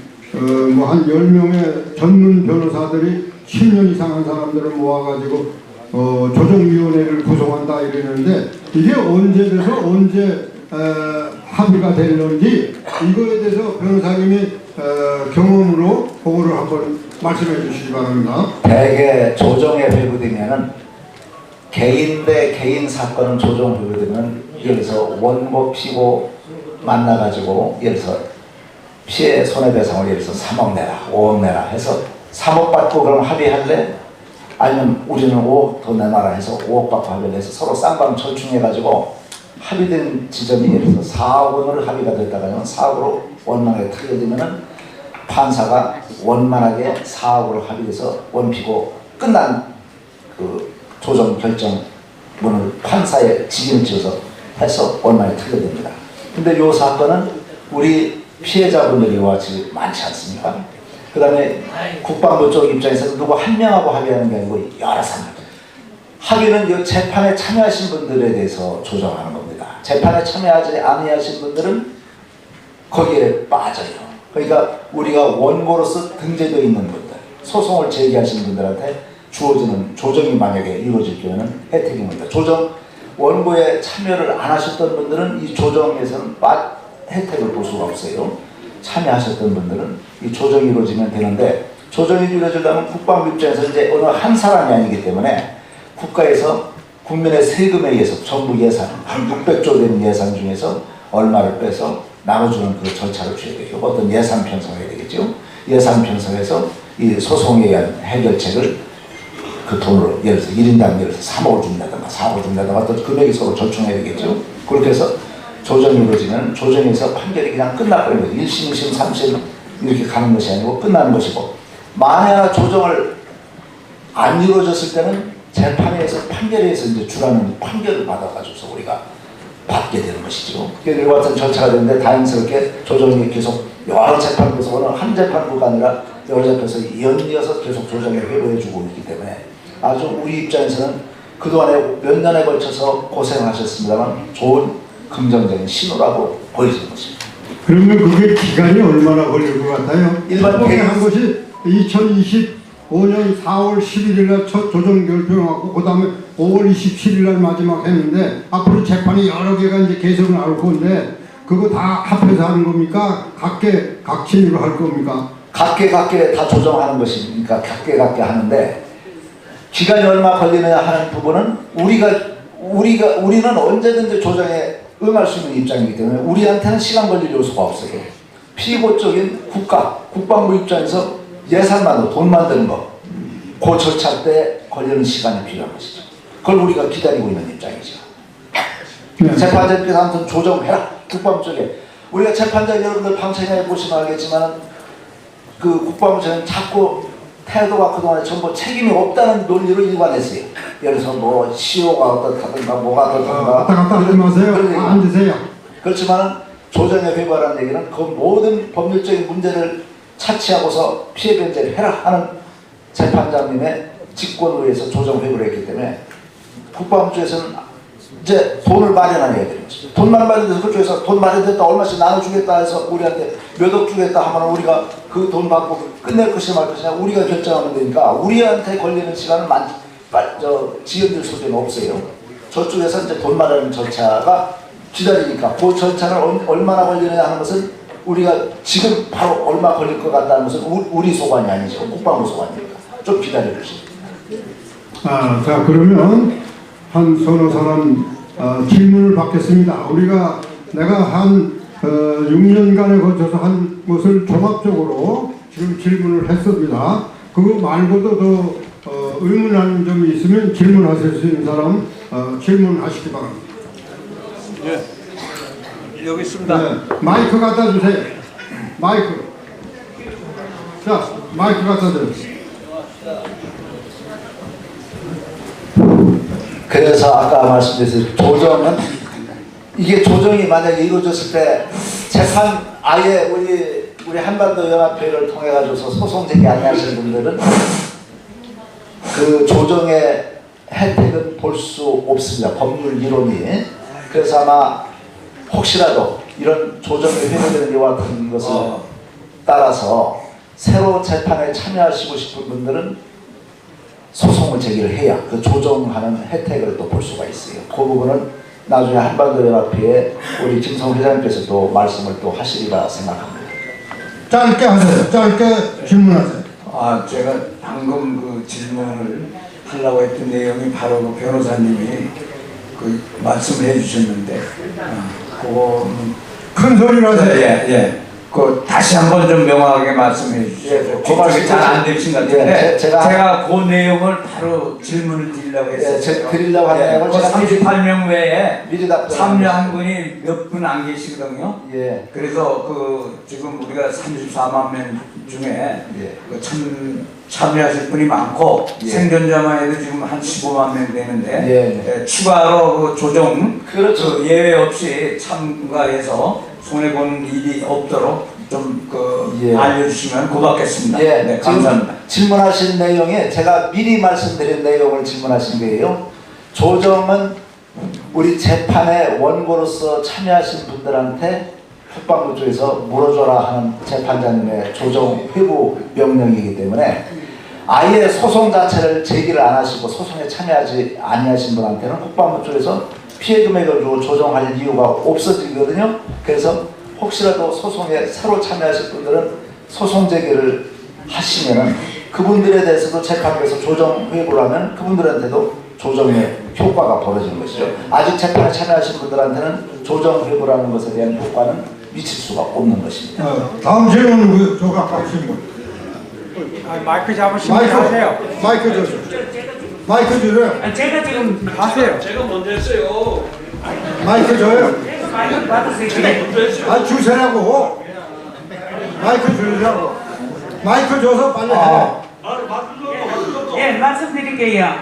Speaker 3: 뭐 한 10명의 전문 변호사들이 10년 이상 한 사람들을 모아가지고 조정위원회를 구성한다 이러는데 이게 언제 돼서 언제 합의가 될런지 이거에 대해서 변호사님이 경험으로 그거를 한번 말씀해 주시기 바랍니다.
Speaker 5: 대개 조정에 회부되면은 개인 대 개인 사건은 조정 회부되면 예를 들어서 원고 피고 만나가지고 예를 들어서 피해 손해배상을 예를 들어서 3억 내라 5억 내라 해서 3억 받고 그럼 합의할래? 아니면 우리는 5억 더 내놔라 해서 5억 받고 합의를 해서 서로 쌍방 절충해가지고 합의된 지점이 예를 들어서 4억 원으로 합의가 됐다가 4억으로 원만하게 틀려지면은 판사가 원만하게 4억으로 합의돼서 원피고 끝난 그 조정 결정문을 판사에 직인을 찍어서 해서 원만하게 틀려집니다. 근데 이 사건은 우리 피해자분들이 같이 많지 않습니까? 그 다음에 국방부 쪽 입장에서 누구 한 명하고 합의하는 게 아니고 여러 사람. 합의는 재판에 참여하신 분들에 대해서 조정하는 겁니다. 재판에 참여하지 아니하신 분들은 거기에 빠져요. 그러니까 우리가 원고로서 등재되어 있는 분들, 소송을 제기하신 분들한테 주어지는 조정이 만약에 이루어질 경우는 혜택입니다. 조정 원고에 참여를 안 하셨던 분들은 이 조정에서는 혜택을 볼 수가 없어요. 참여하셨던 분들은 이 조정이 이루어지면 되는데 조정이 이루어지려면 국방부 입장에서 이제 어느 한 사람이 아니기 때문에 국가에서 국민의 세금에 의해서 정부 예산 한 600조 되는 예산 중에서 얼마를 빼서 나눠주는 그 절차를 취해야 돼요. 어떤 예산 편성을 해야 되겠죠. 예산 편성해서 이 소송에 의한 해결책을 그 돈으로 예를 들어서 1인당 예를 들어서 3억을 준다든가 4억을 준다든가 또 금액이 서로 절충해야 되겠죠. 그렇게 해서 조정이 이루어지면 조정에서 판결이 그냥 끝나버리는 거죠. 1심, 2심, 3심 이렇게 가는 것이 아니고 끝나는 것이고, 만약 조정을 안 이루어졌을 때는 재판에서 판결에서 이제 주라는 판결을 받아가지고서 우리가 받게 되는 것이죠. 이와 같은 절차가 되는데 다행스럽게 조정이 계속 여러 재판부에서 오늘 한 재판부가 아니라 여러 재판에서 연이어서 계속 조정을 회부해주고 있기 때문에 아주 우리 입장에서는 그동안에 몇 년에 걸쳐서 고생하셨습니다만 좋은 긍정적인 신호라고 보여지는 것입니다.
Speaker 3: 그러면 그게 기간이 얼마나 걸릴 것 같아요?
Speaker 5: 일반
Speaker 3: 한 것이 2025년 4월 11일 날 첫 조정 결정하고 그 다음에 5월 27일 날 마지막 했는데 앞으로 재판이 여러 개가 이제 개성을 나올 건데 그거 다 합해서 하는 겁니까? 각진으로 할 겁니까?
Speaker 5: 각계 다 조정하는 것이니까 각계 하는데 기간이 얼마 걸리느냐 하는 부분은 우리는 언제든지 조정에 응할 수 있는 입장이기 때문에 우리한테는 시간 걸릴 요소가 없어요. 피고 쪽인 국방부 입장에서 예산만으로 돈 만드는 거, 그 절차 때 걸리는 시간이 필요한 것이죠. 그걸 우리가 기다리고 있는 입장이죠.
Speaker 3: 네.
Speaker 5: 재판장께서 아무튼 조정해라. 국방부 쪽에 우리가 재판장 여러분들 방청해 보시면 알겠지만 그 국방부 쪽은 자꾸 태도가 그동안에 전부 책임이 없다는 논리로 일관했어요. 예를 들어서 뭐 시효가 어떻다든가 뭐가 어떻다든가
Speaker 3: 왔다 갔다 하지 마세요. 앉으세요.
Speaker 5: 그렇지만 조정에 회부하라는 얘기는 그 모든 법률적인 문제를 차치하고서 피해 변제를 해라 하는 재판장님의 직권으로 해서 조정 회부를 했기 때문에 국방부 쪽에서는 이제 돈을 마련해야 되는 거죠. 돈만 마련돼서 그쪽에서 돈 마련됐다 얼마씩 나눠주겠다 해서 우리한테 몇 억 주겠다 하면 우리가 그 돈 받고 끝낼 것이냐 말 것이냐 우리가 결정하면 되니까 우리한테 걸리는 시간은 지연될 수는 없어요. 저쪽에서 이제 돈 마련하는 절차가 기다리니까 그 절차는 얼마나 걸리느냐 하는 것은 우리가 지금 바로 얼마 걸릴 것 같다는 것은 우리 소관이 아니죠. 국방부 소관이니까 좀 기다려 주시죠.
Speaker 3: 자 그러면 한 서너 사람 질문을 받겠습니다. 내가 한 6년간에 걸쳐서 한 것을 종합적으로 지금 질문을 했습니다. 그거 말고도 더 의문하는 점이 있으면 질문하실 수 있는 사람 질문하시기 바랍니다.
Speaker 4: 예, 여기 있습니다.
Speaker 3: 네, 마이크 갖다 주세요. 마이크. 자, 마이크 갖다 주세요.
Speaker 5: 그래서 아까 말씀드렸듯이 조정은 이게 조정이 만약에 이루어졌을 때 재판 아예 우리 한반도 연합회를 통해 가지고서 소송 제기 안 하시는 분들은 그 조정의 혜택은 볼 수 없습니다. 법률 이론이. 그래서 아마 혹시라도 이런 조정이 회부되는 이와 같은 것을 따라서 새로 재판에 참여하시고 싶은 분들은 소송을 제기를 해야 그 조정하는 혜택을 또 볼 수가 있어요. 그 부분은 나중에 한반도연합회에 우리 김성 회장님께서 또 말씀을 또 하시리라 생각합니다.
Speaker 3: 짧게 하세요. 짧게 질문하세요.
Speaker 6: 제가 방금 그 질문을 하려고 했던 내용이 바로 그 변호사님이 그 말씀을 해주셨는데, 그거는
Speaker 3: 큰 소리로 하세요.
Speaker 6: 예. 그 다시 한번 좀 명확하게 말씀해 주시죠. 그쪽이 잘 안 되신 것 같은데 제가 그 내용을 바로 질문을 드리려고 했어요.
Speaker 5: 드리려고 하는 내용을
Speaker 6: 그 38명 외에
Speaker 5: 미리 답변
Speaker 6: 참여한 분이 몇 분 안 계시거든요.
Speaker 5: 예.
Speaker 6: 그래서 그 지금 우리가 34만 명 중에 그 참여하실 분이 많고 생존자만 해도 지금 한 15만 명 되는데 추가로 그 조정
Speaker 5: 그렇죠.
Speaker 6: 그 예외 없이 참가해서 손해보는 일이 없도록 좀 알려주시면 고맙겠습니다. 네, 감사합니다.
Speaker 5: 질문하신 내용에 제가 미리 말씀드린 내용을 질문하신 거예요. 조정은 우리 재판의 원고로서 참여하신 분들한테 국방부 쪽에서 물어줘라 하는 재판장님의 조정 회부 명령이기 때문에 아예 소송 자체를 제기를 안 하시고 소송에 참여하지 아니하신 분한테는 국방부 쪽에서 피해 금액을 주고 조정할 이유가 없어지거든요. 그래서 혹시라도 소송에 새로 참여하실 분들은 소송 제기를 하시면은 그분들에 대해서도 재판에서 조정 회부를 하면 그분들한테도 조정의 효과가 벌어지는 것이죠. 아직 재판에 참여하신 분들한테는 조정 회부라는 것에 대한 효과는 미칠 수가 없는 것입니다.
Speaker 3: 다음 질문은 조각하신 분.
Speaker 1: 마이크 잡으시면 하세요.
Speaker 3: 마이크 주세요. 마이크 주세요.
Speaker 7: 제가 지금
Speaker 3: 하세요.
Speaker 8: 제가 먼저 했어요.
Speaker 3: 마이크 줘요.
Speaker 7: 제가 마이크 받으세요.
Speaker 3: 아 주세라고. 마이크 주려고. 마이크 줘서 빨리 해.
Speaker 7: 예, 말씀드릴게요.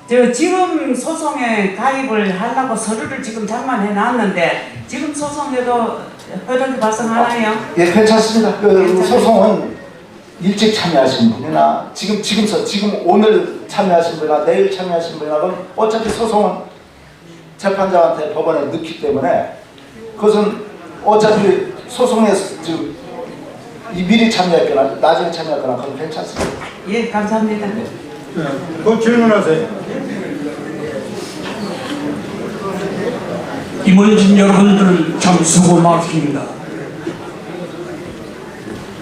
Speaker 7: 저 지금 소송에 가입을 하려고 서류를 지금 장만해 놨는데 지금 소송에도 허락이 발생하나요?
Speaker 5: 예, 괜찮습니다. 그 소송은 일찍 참여하신 분이나 지금 오늘 참여하신 분이나 내일 참여하신 분이나 그럼 어차피 소송은 재판장한테 법원에 넣기 때문에 그것은 어차피 소송에서 지금 미리 참여했거나 나중에 참여했거나 그건 괜찮습니다.
Speaker 7: 예, 감사합니다.
Speaker 3: 네. 그 질문하세요.
Speaker 8: 임원진 여러분들 참 수고 많으십니다.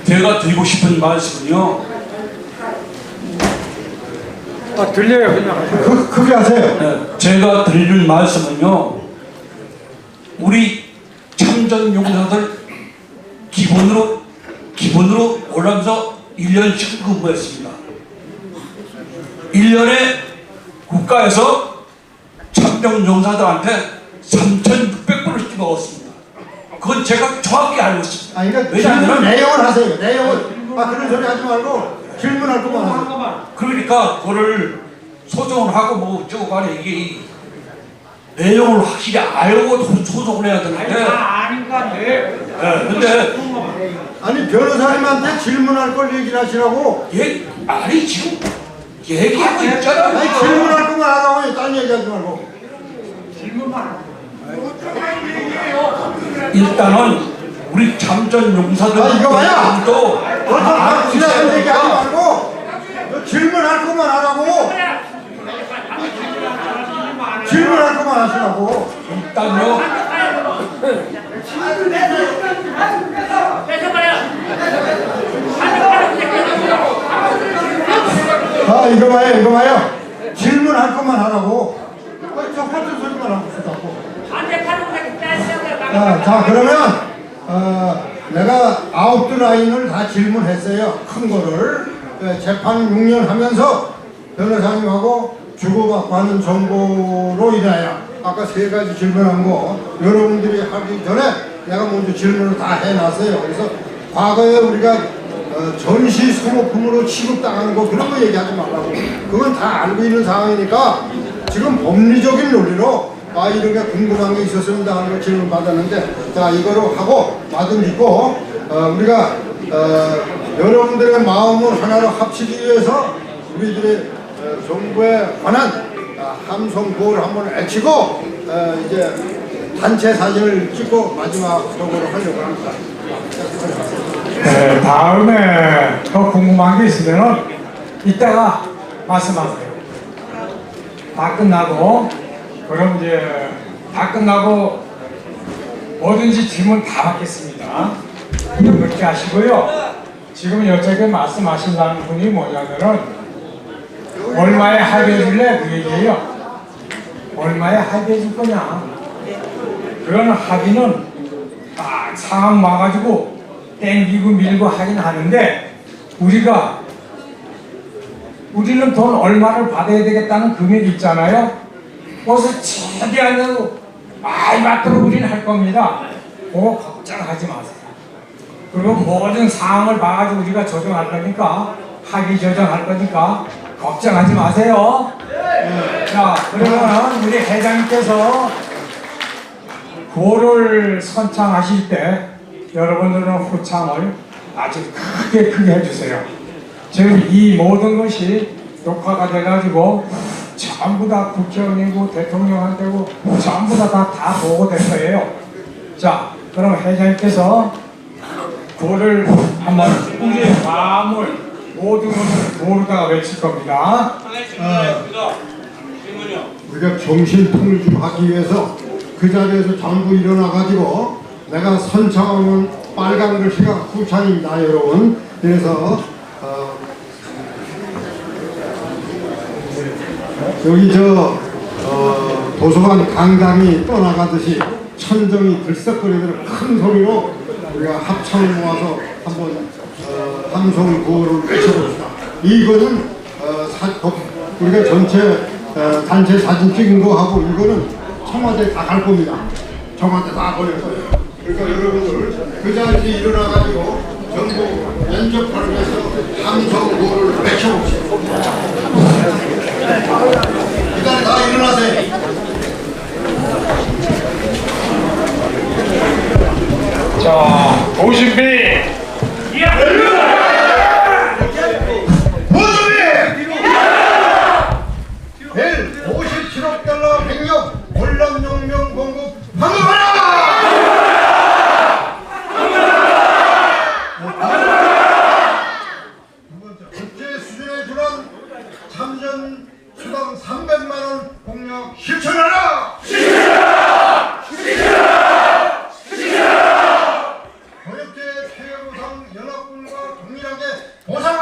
Speaker 8: 제가 드리고 싶은 말씀은요.
Speaker 1: 들려요. 그냥.
Speaker 3: 크게 하세요.
Speaker 8: 네, 제가 드릴 말씀은요. 우리 참전 용사들 기본으로 올라가서 1년씩 근무했습니다. 1년에 국가에서 참전 용사들한테 3,600불을 먹었습니다. 그건 제가 정확히 알고 있습니다.
Speaker 3: 아, 그러니까
Speaker 8: 왜냐하면
Speaker 3: 질문 내용을 하세요. 내용을. 아, 그런 소리 하지 말고 질문할 것만 하세요.
Speaker 8: 그러니까 그거를 소송을 하고 뭐 어쩌고 간에 이게 내용을 확실히 알고 소송을 해야 되는데
Speaker 1: 아닌 것 같아.
Speaker 8: 근데
Speaker 3: 아니 변호사님한테 질문할 걸 얘기를 하시라고.
Speaker 8: 아니 지금 얘기하고 있잖아.
Speaker 3: 아니 질문할 것만 하라고. 딴 얘기하지 말고.
Speaker 8: 일단은 우리 참전 용사들
Speaker 3: 아, 이거 봐요.
Speaker 8: 또
Speaker 3: 너다 지나간 얘기하지 말고 너 질문할 것만 하라고. 질문할 것만 하시라고.
Speaker 8: 일단요
Speaker 3: 아 이거 봐요. 질문할 것만 하라고. 저 같은 소리만 하고 있다고. 자 그러면 내가 아웃 라인을 다 질문했어요. 큰 거를 재판 6년 하면서 변호사님하고 주고받고 하는 정보로 인하여 아까 3가지 질문한 거 여러분들이 하기 전에 내가 먼저 질문을 다 해놨어요. 그래서 과거에 우리가 전시 소모품으로 취급당하는 거 그런 거 얘기하지 말라고. 그건 다 알고 있는 상황이니까 지금 법리적인 논리로 이런 게 궁금한 게 있었습니다 하는 거 질문 받았는데 자 이거로 하고 마무리고 우리가 여러분들의 마음을 하나로 합치기 위해서 우리들의 정부에 관한 함성 구호를 한번 외치고 이제 단체 사진을 찍고 마지막으로 하려고 합니다.
Speaker 1: 네, 다음에 더 궁금한 게 있으면 이따가 말씀하세요. 다 끝나고 그럼 이제 다 끝나고 뭐든지 질문 다 받겠습니다. 근데 그렇게 하시고요. 지금 여쪽에 말씀하신다는 분이 뭐냐면은 얼마에 합의해 줄래? 그 얘기예요. 얼마에 합의해 줄 거냐? 그런 합의는 딱 상황 와가지고 땡기고 밀고 하긴 하는데 우리는 돈 얼마를 받아야 되겠다는 금액이 있잖아요. 그래서 최대한 많이 받도록 우리는 할 겁니다. 그거 걱정하지 마세요. 그리고 모든 상황을 봐가지고 우리가 조정할 거니까 합의 조정할 거니까 걱정하지 마세요. 자, 그러면 우리 회장님께서 구호를 선창하실 때 여러분들은 후창을 아주 크게 해주세요. 지금 이 모든 것이 녹화가 돼가지고 전부 다 국회의원이고 대통령한테고 전부 다 보고될 거예요. 자, 그럼 회장님께서 구호를 한번 우리의 마음을 모든 것을 모르다가 외칠 겁니다.
Speaker 3: 우리가 정신통일 좀 하기 위해서 그 자리에서 전부 일어나가지고 내가 선창하는 빨간 글씨가 후창입니다, 여러분. 그래서 여기 도서관 강당이 떠나가듯이 천정이 들썩거리도록 큰 소리로 우리가 합창을 모아서 한번 함성 구호를 외쳐봅시다. 이거는 우리가 전체 단체 사진 찍은 거 하고 이거는 청와대 다 갈 겁니다. 청와대 다 보낼 거예요. 그러니까 여러분들 그 자리에 일어나가지고 전부 면접하기 위해서 함성구호를 외쳐봅시다. 그 자리 다 일어나세요.
Speaker 1: 자, 도신비
Speaker 3: 내일 57억 달러 백력 월남용명 공급 환호하라! 국제 수준에 준한 참전 수당 300만 원 공약 실천하라! 고엽제 피해보상 연합군과 동일하게 보상